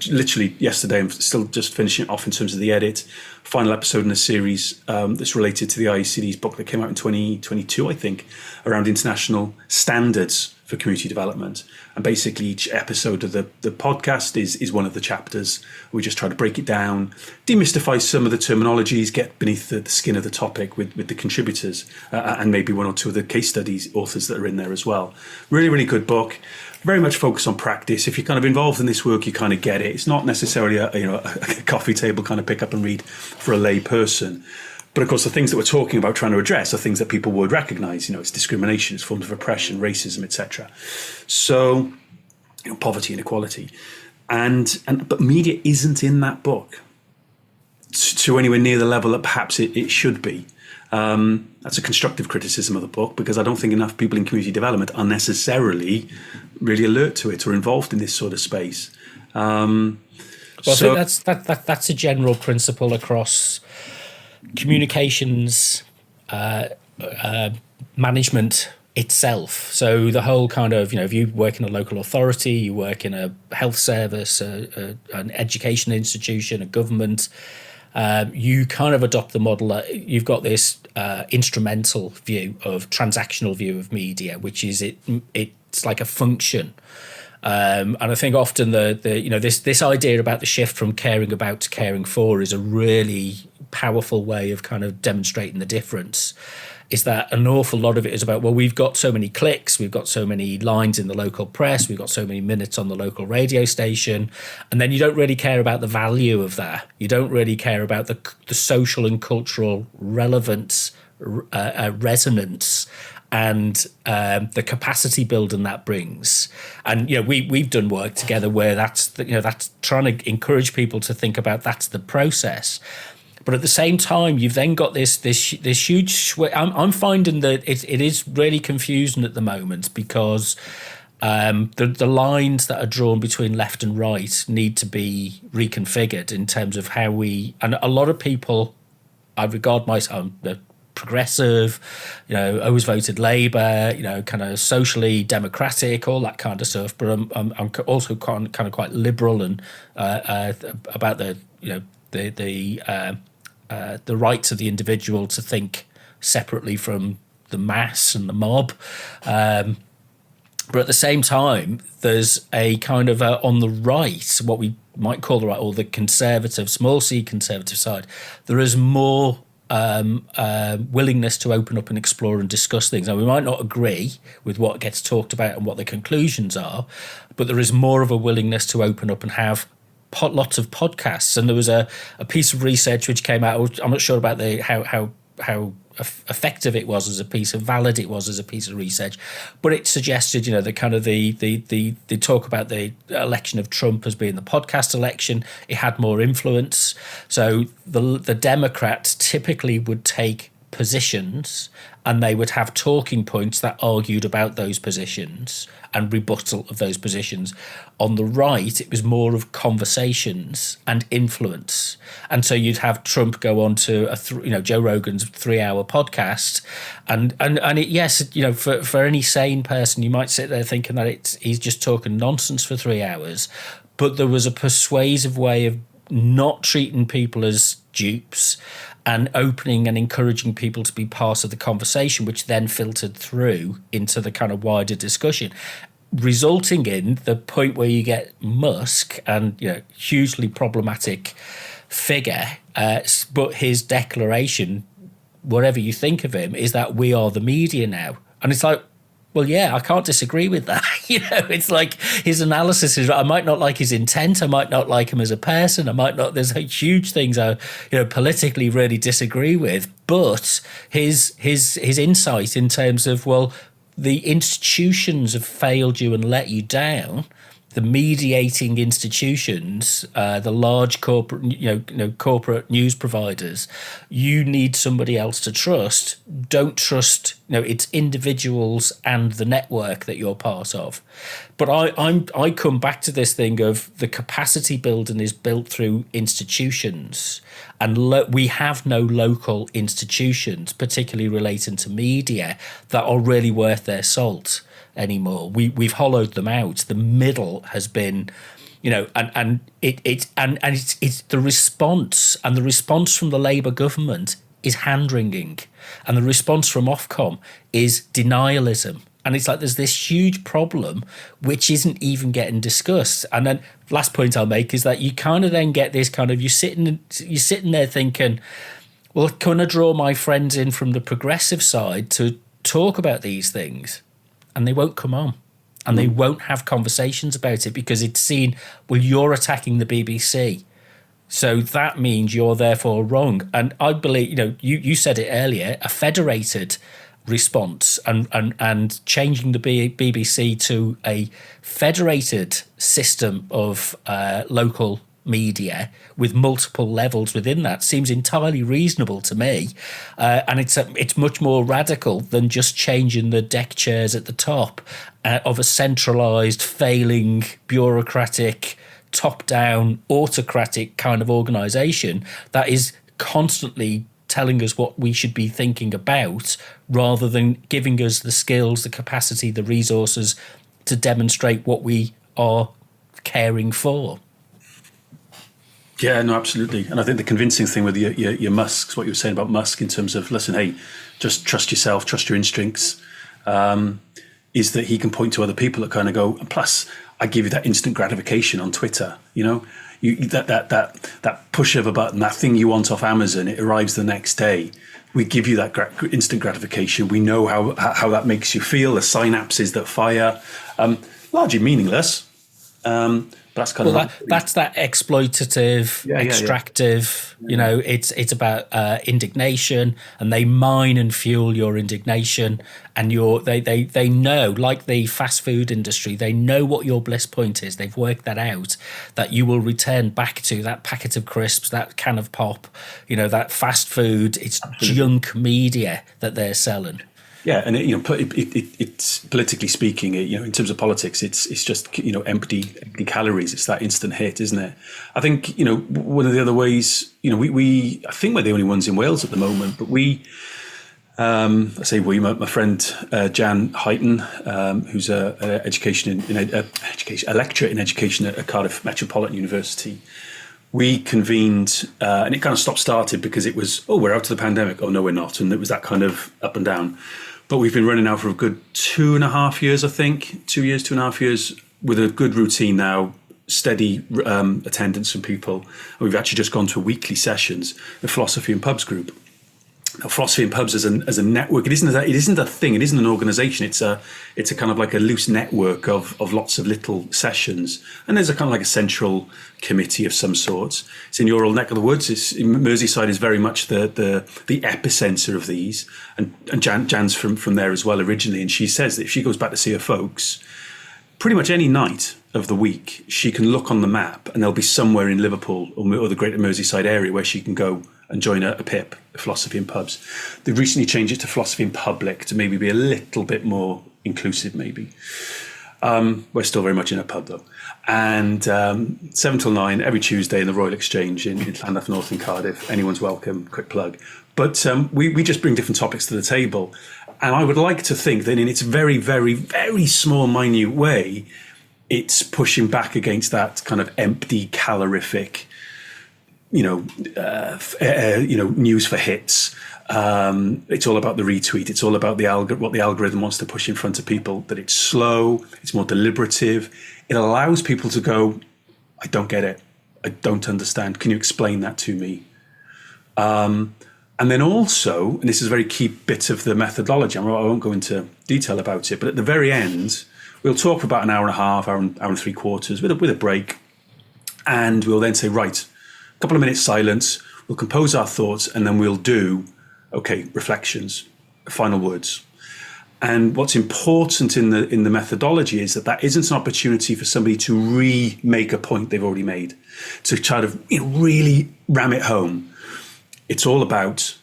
literally yesterday, I'm still just finishing it off in terms of the edit, final episode in a series that's related to the IECD's book that came out in 2022, I think, around international standards for community development. And basically each episode of the podcast is one of the chapters. We just try to break it down, demystify some of the terminologies, get beneath the skin of the topic with the contributors, and maybe one or two of the case studies authors that are in there as well. Really, really good book. Very much focused on practice. If you're kind of involved in this work, you kind of get it. It's not necessarily a coffee table kind of pick up and read for a lay person. But of course, the things that we're talking about trying to address are things that people would recognise. It's discrimination, it's forms of oppression, racism, etc. So, poverty, inequality, but media isn't in that book to anywhere near the level that perhaps it should be. That's a constructive criticism of the book, because I don't think enough people in community development are necessarily really alert to it or involved in this sort of space.
I think that's a general principle across communications management itself. So the whole kind of, if you work in a local authority, you work in a health service, an education institution, a government, you kind of adopt the model that you've got this instrumental view of transactional view of media, which is it's like a function. And I think often this idea about the shift from caring about to caring for is a really powerful way of kind of demonstrating the difference. Is that an awful lot of it is about, well, we've got so many clicks, we've got so many lines in the local press, we've got so many minutes on the local radio station, and then you don't really care about the value of that. You don't really care about the social and cultural relevance, resonance, and the capacity building that brings. And we've done work together where that's trying to encourage people to think about that's the process. But at the same time, you've then got this huge. I'm finding that it is really confusing at the moment, because the lines that are drawn between left and right need to be reconfigured in terms of how we. And a lot of people, I regard myself progressive, always voted Labour, kind of socially democratic, all that kind of stuff. But I'm also kind of quite liberal and about the rights of the individual to think separately from the mass and the mob. But at the same time, there's a kind of on the right, what we might call the right, or the conservative, small c conservative side, there is more willingness to open up and explore and discuss things. Now, we might not agree with what gets talked about and what the conclusions are, but there is more of a willingness to open up and have lots of podcasts. And there was a piece of research which came out. I'm not sure about how effective it was as a piece, of valid it was as a piece of research, but it suggested, the kind of the talk about the election of Trump as being the podcast election. It had more influence. So the Democrats typically would take positions, and they would have talking points that argued about those positions and rebuttal of those positions. On the right, it was more of conversations and influence. And so you'd have Trump go on to Joe Rogan's 3-hour podcast, and it, yes, for any sane person, you might sit there thinking that he's just talking nonsense for 3 hours, but there was a persuasive way of not treating people as dupes and opening and encouraging people to be part of the conversation, which then filtered through into the kind of wider discussion, resulting in the point where you get Musk, and hugely problematic figure, but his declaration, whatever you think of him, is that we are the media now. And it's like, well, yeah, I can't disagree with that. It's like his analysis is, I might not like his intent, I might not like him as a person, I might not, there's huge things I politically really disagree with, but his insight in terms of, well, the institutions have failed you and let you down. The mediating institutions, the large corporate, corporate news providers, you need somebody else to trust. Don't trust, it's individuals and the network that you're part of. But I come back to this thing of the capacity building is built through institutions, and we have no local institutions, particularly relating to media, that are really worth their salt anymore. We've hollowed them out. The middle has been, and it's the response, and the response from the Labour government is hand wringing, and the response from Ofcom is denialism. And it's like there's this huge problem which isn't even getting discussed. And then last point I'll make is that you kind of then get this kind of, you're sitting there thinking, well, can I draw my friends in from the progressive side to talk about these things? And they won't come on, and they won't have conversations about it, because it's seen, well, you're attacking the BBC, so that means you're therefore wrong. And I believe, you said it earlier, a federated response and changing the BBC to a federated system of local media with multiple levels within that seems entirely reasonable to me, and it's much more radical than just changing the deck chairs at the top of a centralised, failing, bureaucratic, top-down, autocratic kind of organisation that is constantly telling us what we should be thinking about, rather than giving us the skills, the capacity, the resources to demonstrate what we are caring for.
Yeah, no, absolutely. And I think the convincing thing with your Musks, what you were saying about Musk in terms of, listen, hey, just trust yourself, trust your instincts, is that he can point to other people that kind of go, and plus, I give you that instant gratification on Twitter, that push of a button, that thing you want off Amazon, it arrives the next day. We give you that instant gratification. We know how that makes you feel, the synapses that fire, largely meaningless. But that's kind of
that's that exploitative, extractive. It's about indignation, and they mine and fuel your indignation, and they know, like the fast food industry, they know what your bliss point is. They've worked that out, that you will return back to that packet of crisps, that can of pop, that fast food. It's junk media that they're selling.
Yeah, and it's politically speaking, in terms of politics, it's just empty calories. It's that instant hit, isn't it? I think one of the other ways, we I think we're the only ones in Wales at the moment, but I say we, my friend Jan Heighton, who's a lecturer in education at Cardiff Metropolitan University. We convened, and it kind of stopped-started because it was, we're out of the pandemic. Oh, no, we're not. And it was that kind of up and down. But we've been running now for a good 2.5 years, I think. 2 years, 2.5 years, with a good routine now, steady attendance from people. And we've actually just gone to weekly sessions, the Philosophy and Pubs group. Now, Philosophy and Pubs as a network, it isn't a thing, it isn't an organisation. It's a kind of like a loose network of lots of little sessions, and there's a kind of like a central committee of some sorts. It's in your old neck of the woods. Merseyside is very much the epicenter of these, and Jan's from there as well originally, and she says that if she goes back to see her folks, pretty much any night of the week she can look on the map and there'll be somewhere in Liverpool or the Greater Merseyside area where she can go and join a PIP, philosophy in pubs. They've recently changed it to philosophy in public to maybe be a little bit more inclusive, maybe. We're still very much in a pub, though. And 7 till 9, every Tuesday in the Royal Exchange in Llandaff North in Cardiff. Anyone's welcome, quick plug. But we just bring different topics to the table. And I would like to think that in its very, very, very small, minute way, it's pushing back against that kind of empty, calorific, news for hits. It's all about the retweet. It's all about what the algorithm wants to push in front of people, that it's slow, it's more deliberative. It allows people to go, I don't get it. I don't understand. Can you explain that to me? And then also, and this is a very key bit of the methodology, I won't go into detail about it, but at the very end, we'll talk for about an hour and a half, hour and 3/4 with a break. And we'll then say, right, a couple of minutes silence, we'll compose our thoughts, and then we'll do, reflections, final words. And what's important in the methodology is that isn't an opportunity for somebody to remake a point they've already made, to try to really ram it home. It's all about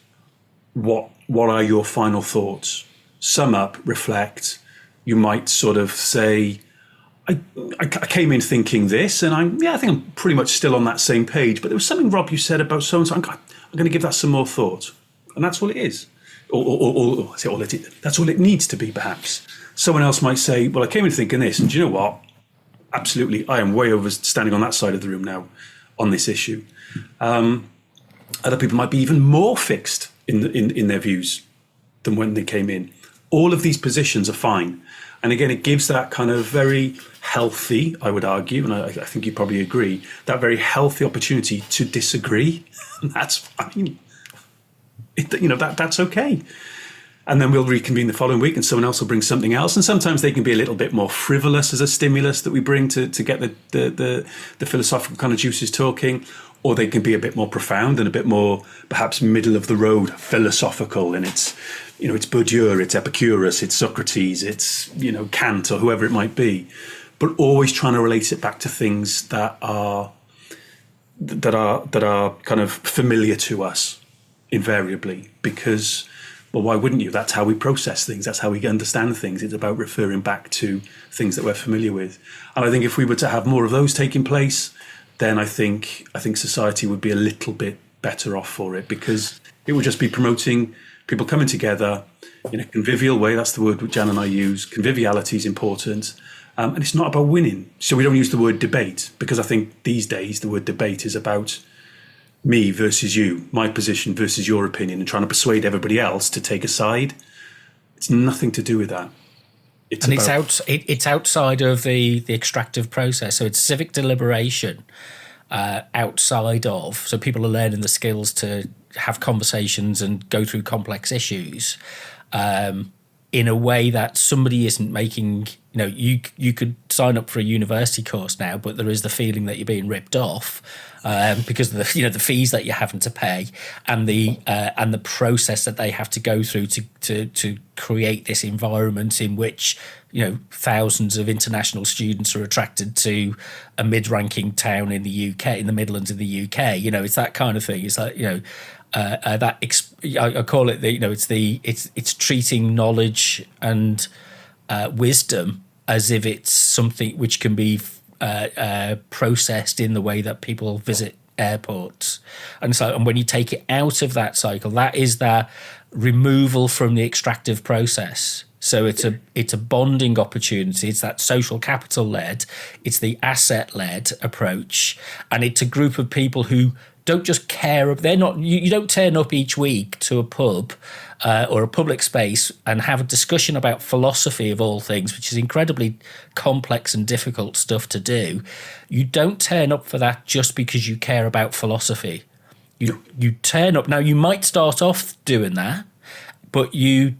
what are your final thoughts? Sum up, reflect. You might sort of say, I came in thinking this, and I think I'm pretty much still on that same page. But there was something, Rob, you said about so and so. I'm going to give that some more thought, and that's all it is. Or I say all it is. That's all it needs to be, perhaps. Someone else might say, well, I came in thinking this, and do you know what? Absolutely, I am way over standing on that side of the room now on this issue. Other people might be even more fixed in their views than when they came in. All of these positions are fine. And again, it gives that kind of very healthy, I would argue, and I think you probably agree, that very healthy opportunity to disagree. And that's fine. That's okay. And then we'll reconvene the following week and someone else will bring something else. And sometimes they can be a little bit more frivolous as a stimulus that we bring to get the philosophical kind of juices talking. Or they can be a bit more profound and a bit more perhaps middle of the road philosophical. And it's Bourdieu, it's Epicurus, it's Socrates, it's, Kant or whoever it might be. But always trying to relate it back to things that are kind of familiar to us invariably, because, well, why wouldn't you? That's how we process things. That's how we understand things. It's about referring back to things that we're familiar with. And I think if we were to have more of those taking place, then I think society would be a little bit better off for it, because it would just be promoting people coming together in a convivial way. That's the word Jan and I use. Conviviality is important. And it's not about winning. So we don't use the word debate, because I think these days the word debate is about me versus you, my position versus your opinion, and trying to persuade everybody else to take a side. It's nothing to do with that.
It's outside of the extractive process. So it's civic deliberation outside of. So people are learning the skills to have conversations and go through complex issues in a way that somebody isn't making. You could sign up for a university course now, but there is the feeling that you're being ripped off because of the fees that you're having to pay and the process that they have to go through to create this environment in which thousands of international students are attracted to a mid-ranking town in the UK, in the Midlands of the UK. It's that kind of thing. It's like I call it it's treating knowledge and wisdom as if it's something which can be processed in the way that people visit airports. And when you take it out of that cycle, that is that removal from the extractive process. So it's a bonding opportunity. It's that social capital led. It's the asset led approach, and it's a group of people who don't just care. They're not. You don't turn up each week to a pub or a public space and have a discussion about philosophy of all things, which is incredibly complex and difficult stuff to do. You don't turn up for that just because you care about philosophy. You turn up. Now, you might start off doing that, but you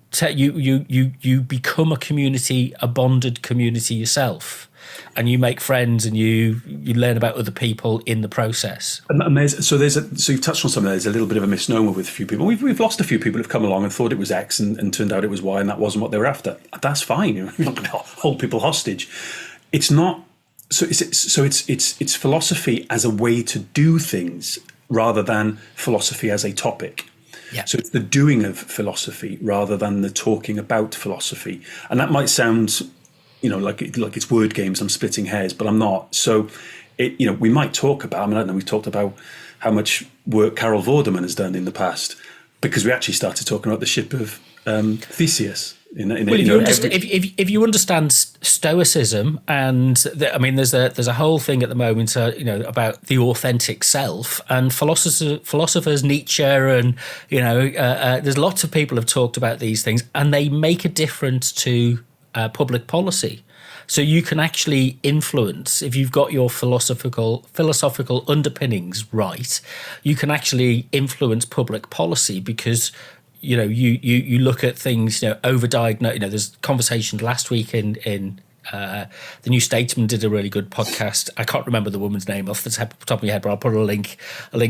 become a community, a bonded community yourself. And you make friends and you learn about other people in the process.
And so you've touched on something. There's a little bit of a misnomer with a few people. We've lost a few people who've come along and thought it was X and turned out it was Y, and that wasn't what they were after. That's fine. You're not going to hold people hostage. It's not. So it's philosophy as a way to do things, rather than philosophy as a topic.
Yeah.
So it's the doing of philosophy rather than the talking about philosophy. And that might sound, like it's word games. I'm splitting hairs, but I'm not. So, we might talk about. I mean, I don't know. We've talked about how much work Carol Vorderman has done in the past, because we actually started talking about the ship of Theseus.
If you understand Stoicism, and there's a whole thing at the moment, about the authentic self, and philosophers Nietzsche, and there's lots of people have talked about these things, and they make a difference to public policy. So you can actually influence, if you've got your philosophical underpinnings right, you can actually influence public policy, because you look at things, overdiagnosed. There's conversation last week in the New Statesman did a really good podcast. I can't remember the woman's name off the top of my head, but I'll put a link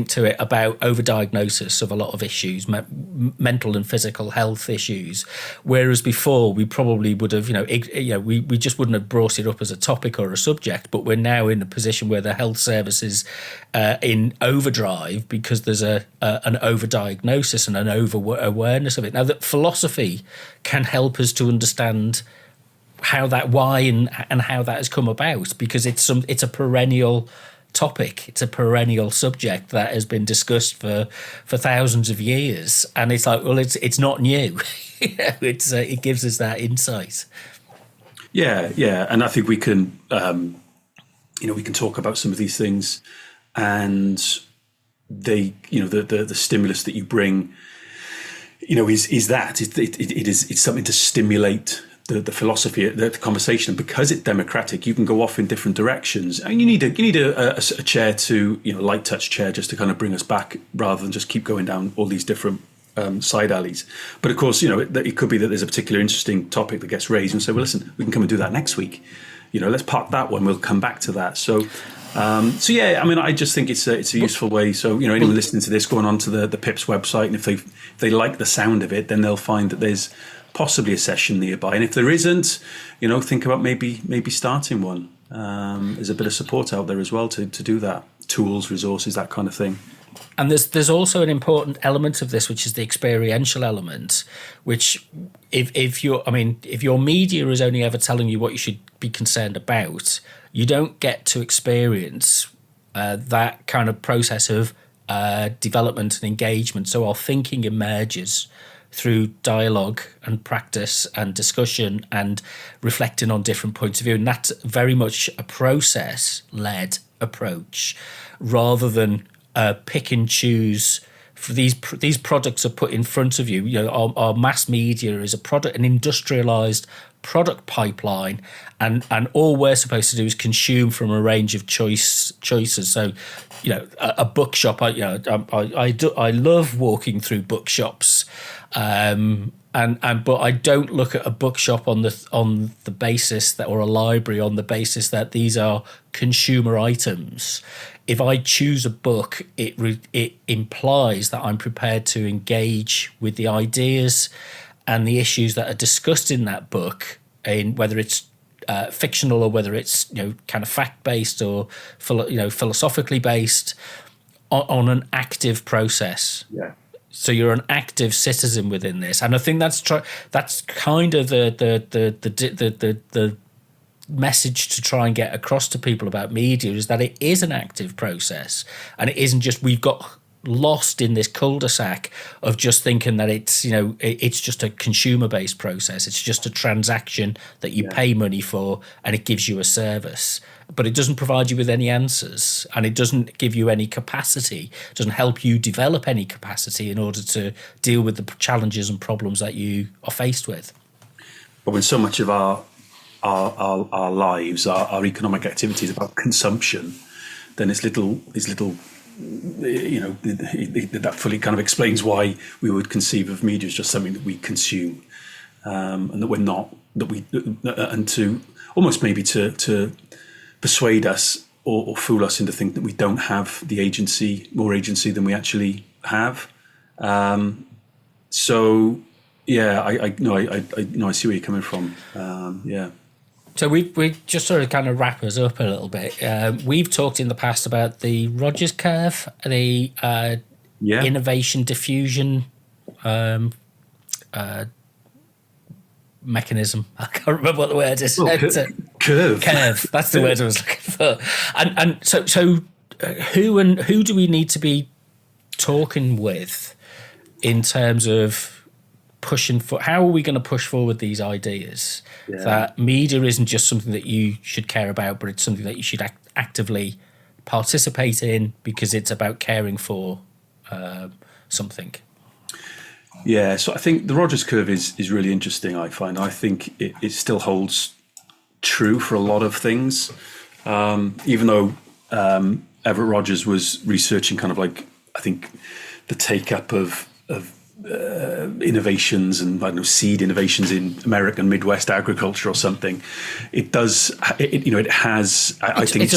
to it, about overdiagnosis of a lot of issues, mental and physical health issues. Whereas before, we probably would have, we just wouldn't have brought it up as a topic or a subject. But we're now in a position where the health service is in overdrive, because there's an overdiagnosis and an over-awareness of it. Now, that philosophy can help us to understand why and how that has come about, because it's a perennial topic, it's a perennial subject that has been discussed for thousands of years, and it's like, well, it's not new. It gives us that insight.
Yeah, and I think we can we can talk about some of these things, and they, the stimulus that you bring, it's something to stimulate the philosophy, the conversation. Because it's democratic, you can go off in different directions, and you need a chair to, light touch chair, just to kind of bring us back, rather than just keep going down all these different side alleys. But of course, it could be that there's a particular interesting topic that gets raised, and say, well, listen, we can come and do that next week. Let's park that one. We'll come back to that. So yeah, I just think it's a useful way. So anyone listening to this, going on to the PIP's website, and if they like the sound of it, then they'll find that there's possibly a session nearby. And if there isn't, think about maybe starting one. There's a bit of support out there as well to do that. Tools, resources, that kind of thing.
And there's also an important element of this, which is the experiential element, which if your media is only ever telling you what you should be concerned about, you don't get to experience that kind of process of development and engagement. So our thinking emerges through dialogue and practice and discussion and reflecting on different points of view. And that's very much a process-led approach, rather than pick and choose. For these products are put in front of you. Our mass media is an industrialized product pipeline, and all we're supposed to do is consume from a range of choices. So, a bookshop. I love walking through bookshops, but I don't look at a bookshop on the basis that, or a library on the basis that these are consumer items. If I choose a book, it implies that I'm prepared to engage with the ideas and the issues that are discussed in that book, in whether it's fictional or whether it's kind of fact based or philosophically based, on an active process.
Yeah.
So you're an active citizen within this, and I think that's kind of the message to try and get across to people about media, is that it is an active process, and it isn't just we've got lost in this cul-de-sac of just thinking that it's just a consumer-based process. It's just a transaction that you pay money for, and it gives you a service, but it doesn't provide you with any answers, and it doesn't give you any capacity. It doesn't help you develop any capacity in order to deal with the challenges and problems that you are faced with.
But when so much of our lives, our economic activity is about consumption, then it's little that fully kind of explains why we would conceive of media as just something that we consume, and that we're not, and to almost maybe to persuade us or fool us into thinking that we don't have more agency than we actually have. So yeah, I see where you're coming from. Yeah.
So we just sort of kind of wrap us up a little bit. We've talked in the past about the Rogers curve, the innovation diffusion mechanism. I can't remember what the word is.
Curve.
That's the word I was looking for. And so who do we need to be talking with in terms of pushing for? How are we going to push forward these ideas that media isn't just something that you should care about, but it's something that you should actively participate in because it's about caring for something?
Yeah, so I think the Rogers curve is really interesting, I find. I think it still holds true for a lot of things, even though Everett Rogers was researching kind of like, I think, the take-up of innovations and, I don't know, seed innovations in American Midwest agriculture or something. It does, it has, I think
it's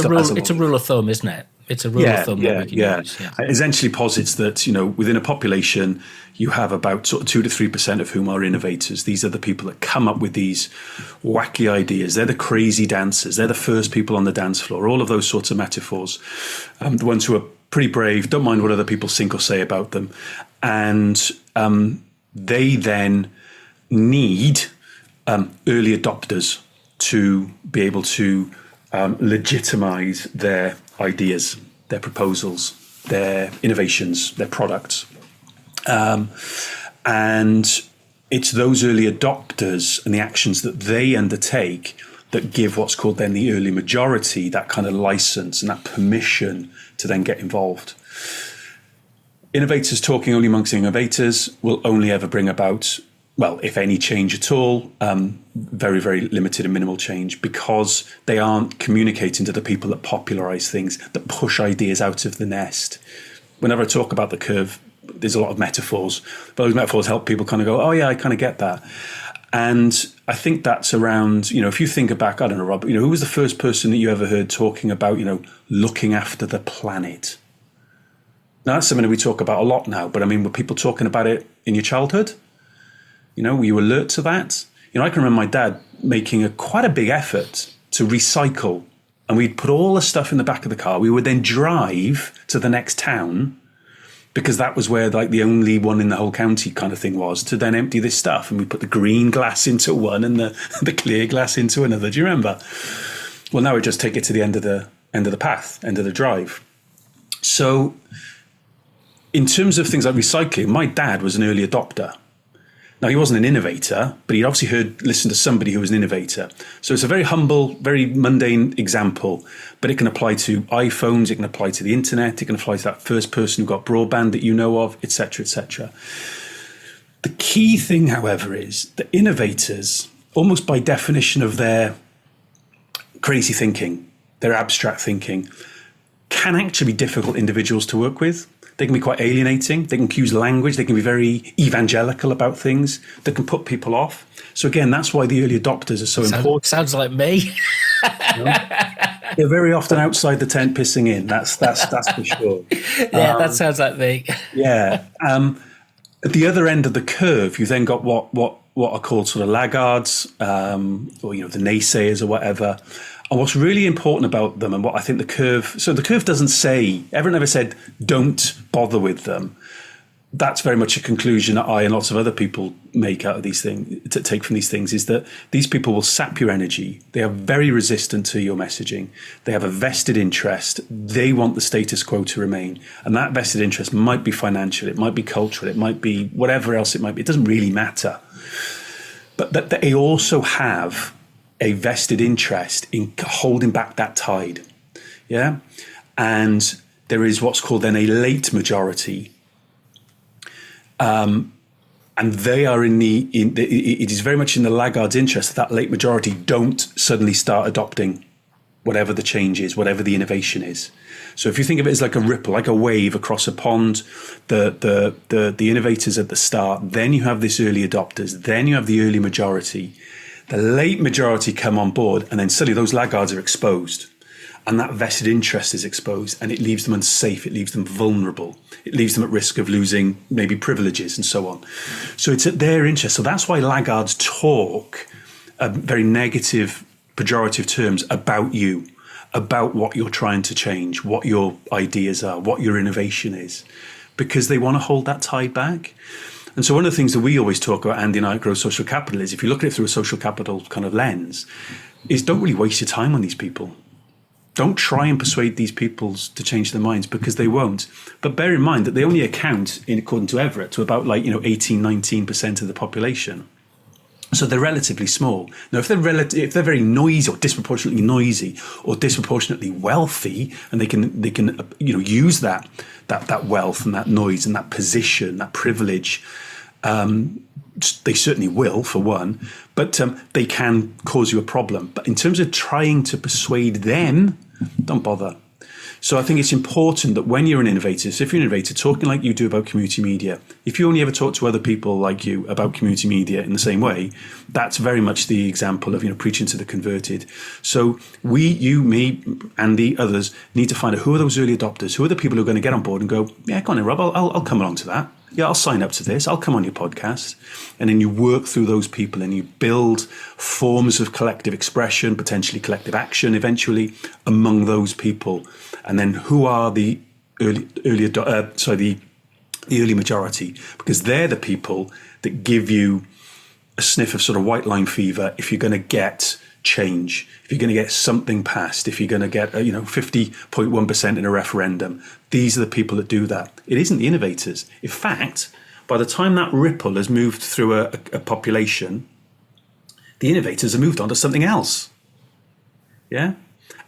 a rule of thumb, isn't it? It's a rule of thumb that we can use. Yeah.
It essentially posits that, within a population, you have about sort of 2 to 3% of whom are innovators. These are the people that come up with these wacky ideas. They're the crazy dancers. They're the first people on the dance floor. All of those sorts of metaphors. The ones who are pretty brave, don't mind what other people think or say about them. And they then need early adopters to be able to legitimize their ideas, their proposals, their innovations, their products. And it's those early adopters and the actions that they undertake that give what's called then the early majority that kind of license and that permission to then get involved. Innovators talking only amongst innovators will only ever bring about, well, if any change at all, very, very limited and minimal change, because they aren't communicating to the people that popularize things, that push ideas out of the nest. Whenever I talk about the curve, there's a lot of metaphors. Those metaphors help people kind of go, oh yeah, I kind of get that. And I think that's around, if you think back, I don't know, Rob, who was the first person that you ever heard talking about, looking after the planet? Now, that's something that we talk about a lot now, but I mean, were people talking about it in your childhood? Were you alert to that? I can remember my dad making quite a big effort to recycle, and we'd put all the stuff in the back of the car. We would then drive to the next town, because that was where like the only one in the whole county kind of thing was, to then empty this stuff. And we put the green glass into one and the clear glass into another. Do you remember? Well, now we just take it to the end of the path, end of the drive. So in terms of things like recycling, my dad was an early adopter. Now, he wasn't an innovator, but he obviously listened to somebody who was an innovator. So it's a very humble, very mundane example, but it can apply to iPhones, it can apply to the internet, it can apply to that first person who got broadband that you know of, etc., etc. The key thing, however, is that innovators, almost by definition of their crazy thinking, their abstract thinking, can actually be difficult individuals to work with. They can be quite alienating. They can use language. They can be very evangelical about things that can put people off. So again, that's why the early adopters are so important.
Sounds like me.
They're very often outside the tent pissing in. That's for sure.
Yeah, that sounds like me.
Yeah. At the other end of the curve, you then got what are called sort of laggards, or the naysayers or whatever. And what's really important about them, and what I think the curve doesn't say, everyone never said, don't bother with them. That's very much a conclusion that I and lots of other people make out of these things, to take from these things, is that these people will sap your energy. They are very resistant to your messaging. They have a vested interest. They want the status quo to remain. And that vested interest might be financial, it might be cultural, it might be whatever else it might be. It doesn't really matter. But that they also have a vested interest in holding back that tide. Yeah. And there is what's called then a late majority. And they are it is very much in the laggard's interest that late majority don't suddenly start adopting whatever the change is, whatever the innovation is. So if you think of it as like a ripple, like a wave across a pond, the innovators at the start, then you have this early adopters, then you have the early majority. The late majority come on board, and then suddenly those laggards are exposed. And that vested interest is exposed, and it leaves them unsafe. It leaves them vulnerable. It leaves them at risk of losing maybe privileges and so on. So it's at their interest. So that's why laggards talk a very negative pejorative terms about you, about what you're trying to change, what your ideas are, what your innovation is, because they want to hold that tide back. And so one of the things that we always talk about, Andy and I, at Grow Social Capital, is if you look at it through a social capital kind of lens, is don't really waste your time on these people. Don't try and persuade these people to change their minds, because they won't. But bear in mind that they only account, according to Everett, to about 18, 19% of the population. So they're relatively small. Now, if they're very noisy or disproportionately noisy or disproportionately wealthy, and they can use that wealth and that noise and that position, that privilege, they certainly will, for one, but they can cause you a problem. But in terms of trying to persuade them, don't bother. So I think it's important that when you're an innovator, so if you're an innovator, talking like you do about community media, if you only ever talk to other people like you about community media in the same way, that's very much the example of preaching to the converted. So we, you, me, Andy, others need to find out who are those early adopters, who are the people who are going to get on board and go, yeah, go on then, Rob, I'll come along to that. Yeah, I'll sign up to this. I'll come on your podcast. And then you work through those people and you build forms of collective expression, potentially collective action eventually among those people. And then who are the the early majority? Because they're the people that give you a sniff of sort of white line fever if you're going to get change, if you're going to get something passed, if you're going to get 50.1% in a referendum. These are the people that do that. It isn't the innovators. In fact, by the time that ripple has moved through a population, the innovators have moved on to something else. Yeah?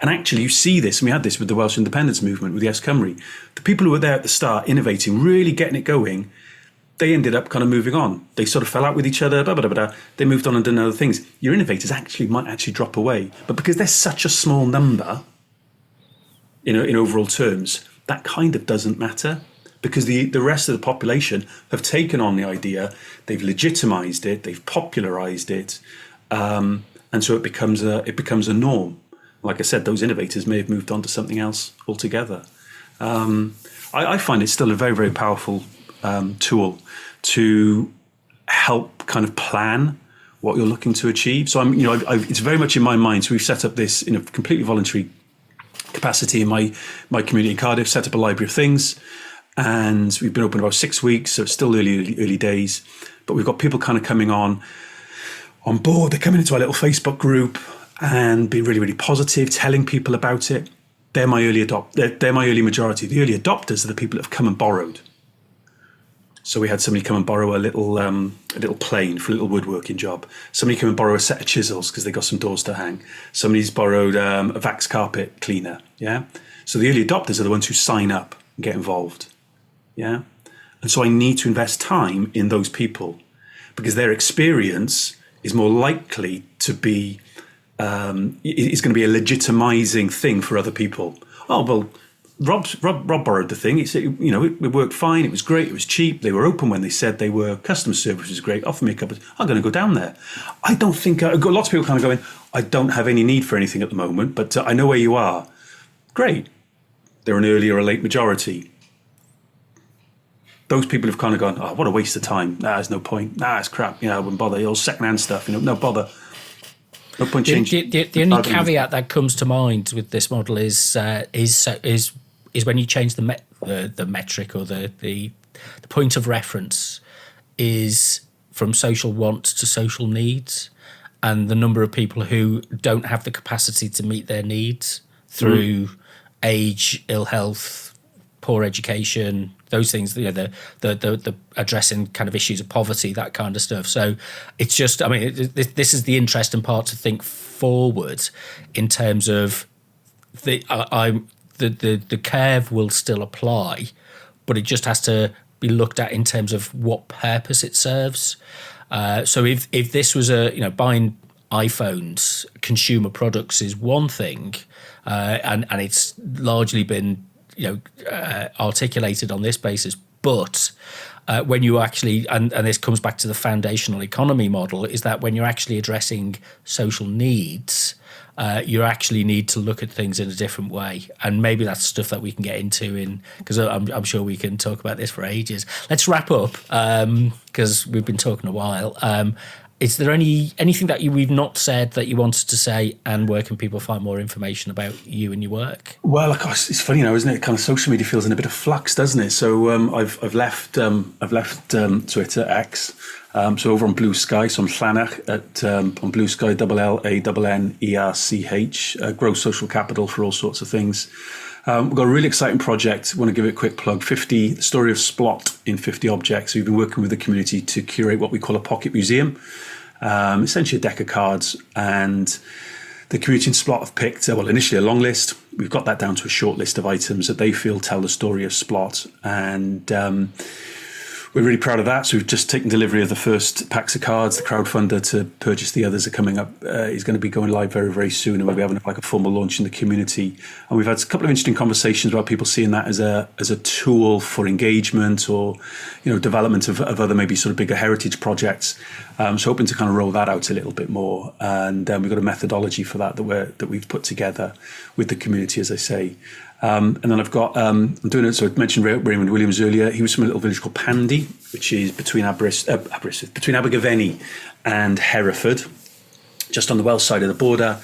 And actually, you see this, and we had this with the Welsh independence movement, with the Yes Cymru. The people who were there at the start, innovating, really getting it going, they ended up kind of moving on. They sort of fell out with each other, blah, blah, blah, blah. They moved on and done other things. Your innovators might actually drop away. But because they're such a small number, in overall terms, that kind of doesn't matter. Because the rest of the population have taken on the idea, they've legitimized it, they've popularized it, and so it becomes a norm. Like I said, those innovators may have moved on to something else altogether. I find it still a very, very powerful tool to help kind of plan what you're looking to achieve. So it's very much in my mind. So we've set up this in a completely voluntary capacity in my community in Cardiff, set up a library of things, and we've been open about 6 weeks. So it's still early days, but we've got people kind of coming on board. They're coming into our little Facebook group and being really, really positive, telling people about it. They're my early majority. The early adopters are the people that have come and borrowed. So we had somebody come and borrow a little plane for a little woodworking job. Somebody come and borrow a set of chisels because they got some doors to hang. Somebody's borrowed a Vax carpet cleaner. Yeah. So the early adopters are the ones who sign up and get involved. Yeah. And so I need to invest time in those people because their experience is more likely to be is going to be a legitimizing thing for other people. Oh well. Rob borrowed the thing. It worked fine. It was great. It was cheap. They were open when they said they were. Customer service was great. Offer me a cup of. I'm going to go down there. I don't think I've got lots of people kind of going. I don't have any need for anything at the moment, but I know where you are. Great. They're an early or a late majority. Those people have kind of gone. Oh, what a waste of time. There's no point. It's crap. I wouldn't bother. All secondhand stuff. No bother. No point changing.
The only caveat that comes to mind with this model is when you change the metric or the point of reference is from social wants to social needs, and the number of people who don't have the capacity to meet their needs through age, ill health, poor education, those things, the addressing kind of issues of poverty, that kind of stuff. So it's just, this is the interesting part to think forward in terms of the curve will still apply, but it just has to be looked at in terms of what purpose it serves. So if this was buying iPhones, consumer products is one thing, and it's largely been articulated on this basis, but when you actually, and this comes back to the foundational economy model, is that when you're actually addressing social needs, you actually need to look at things in a different way, and maybe that's stuff that we can get into because I'm sure we can talk about this for ages. Let's wrap up because we've been talking a while, is there anything that we've not said that you wanted to say, and where can people find more information about you and your work?
Well, of course, it's funny now, isn't it? Kind of social media feels in a bit of flux, doesn't it? So I've left Twitter, X. So over on Blue Sky, so I'm Llanach on Blue Sky, LLANNERCH, Grow Social Capital for all sorts of things. We've got a really exciting project. I want to give it a quick plug. The story of Splot in 50 objects. We've been working with the community to curate what we call a pocket museum, essentially a deck of cards. And the community in Splot have picked, initially a long list. We've got that down to a short list of items that they feel tell the story of Splot. And we're really proud of that. So we've just taken delivery of the first packs of cards. The crowdfunder to purchase the others are coming up. Is going to be going live very, very soon, and we'll be having like a formal launch in the community. And we've had a couple of interesting conversations about people seeing that as a tool for engagement or, development of other maybe sort of bigger heritage projects. So hoping to kind of roll that out a little bit more. And we've got a methodology for that we've put together with the community, as I say. And then I've got, I'm doing it, so I mentioned Raymond Williams earlier. He was from a little village called Pandy, which is between between Abergavenny and Hereford, just on the Welsh side of the border,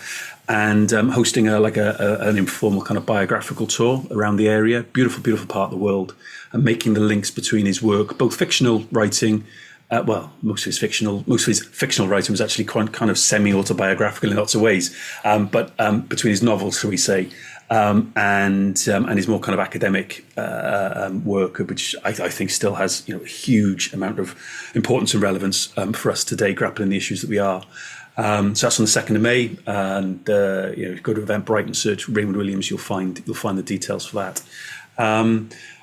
and hosting an informal kind of biographical tour around the area. Beautiful, beautiful part of the world, and making the links between his work, both fictional writing. Most of his fictional writing was actually kind of semi-autobiographical in lots of ways, but between his novels, shall we say, and his more kind of academic work, which I think still has a huge amount of importance and relevance for us today, grappling the issues that we are. So that's on the 2nd of May, and if you go to Eventbrite and search Raymond Williams, you'll find the details for that.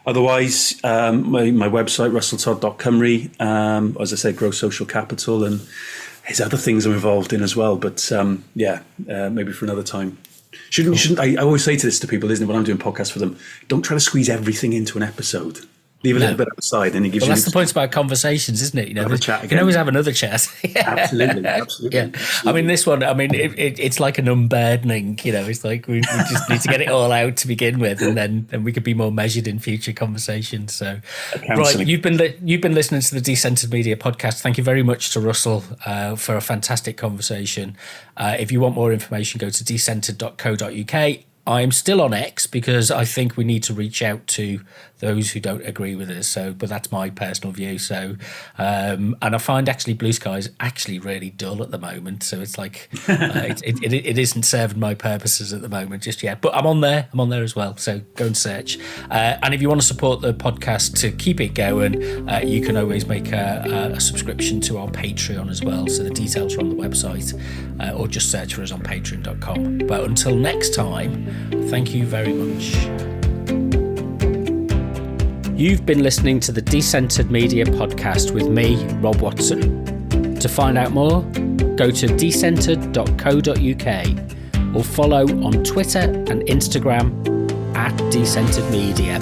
Otherwise, my website, russelltodd.cymru, as I say, Grow Social Capital, and there's other things I'm involved in as well. But maybe for another time. Shouldn't I always say to this to people, isn't it, when I'm doing podcasts for them, don't try to squeeze everything into an episode. Leave a little bit outside, and it gives you.
That's the point about conversations, isn't it? You can always have another chat.
Absolutely. Yeah.
I mean, this one. I mean, it's like an unburdening. It's like we just need to get it all out to begin with, and then we could be more measured in future conversations. So, right, you've been listening to the Decentered Media podcast. Thank you very much to Russell for a fantastic conversation. If you want more information, go to decentered.co.uk. I'm still on X because I think we need to reach out to those who don't agree with us. But that's my personal view. So, and I find actually Blue Sky is actually really dull at the moment. So it's like it isn't serving my purposes at the moment just yet. But I'm on there as well. So go and search. And if you want to support the podcast to keep it going, you can always make a subscription to our Patreon as well. So the details are on the website, or just search for us on patreon.com. But until next time, thank you very much. You've been listening to the Decentered Media podcast with me, Rob Watson. To find out more, go to decentered.co.uk or follow on Twitter and Instagram @Decentered Media.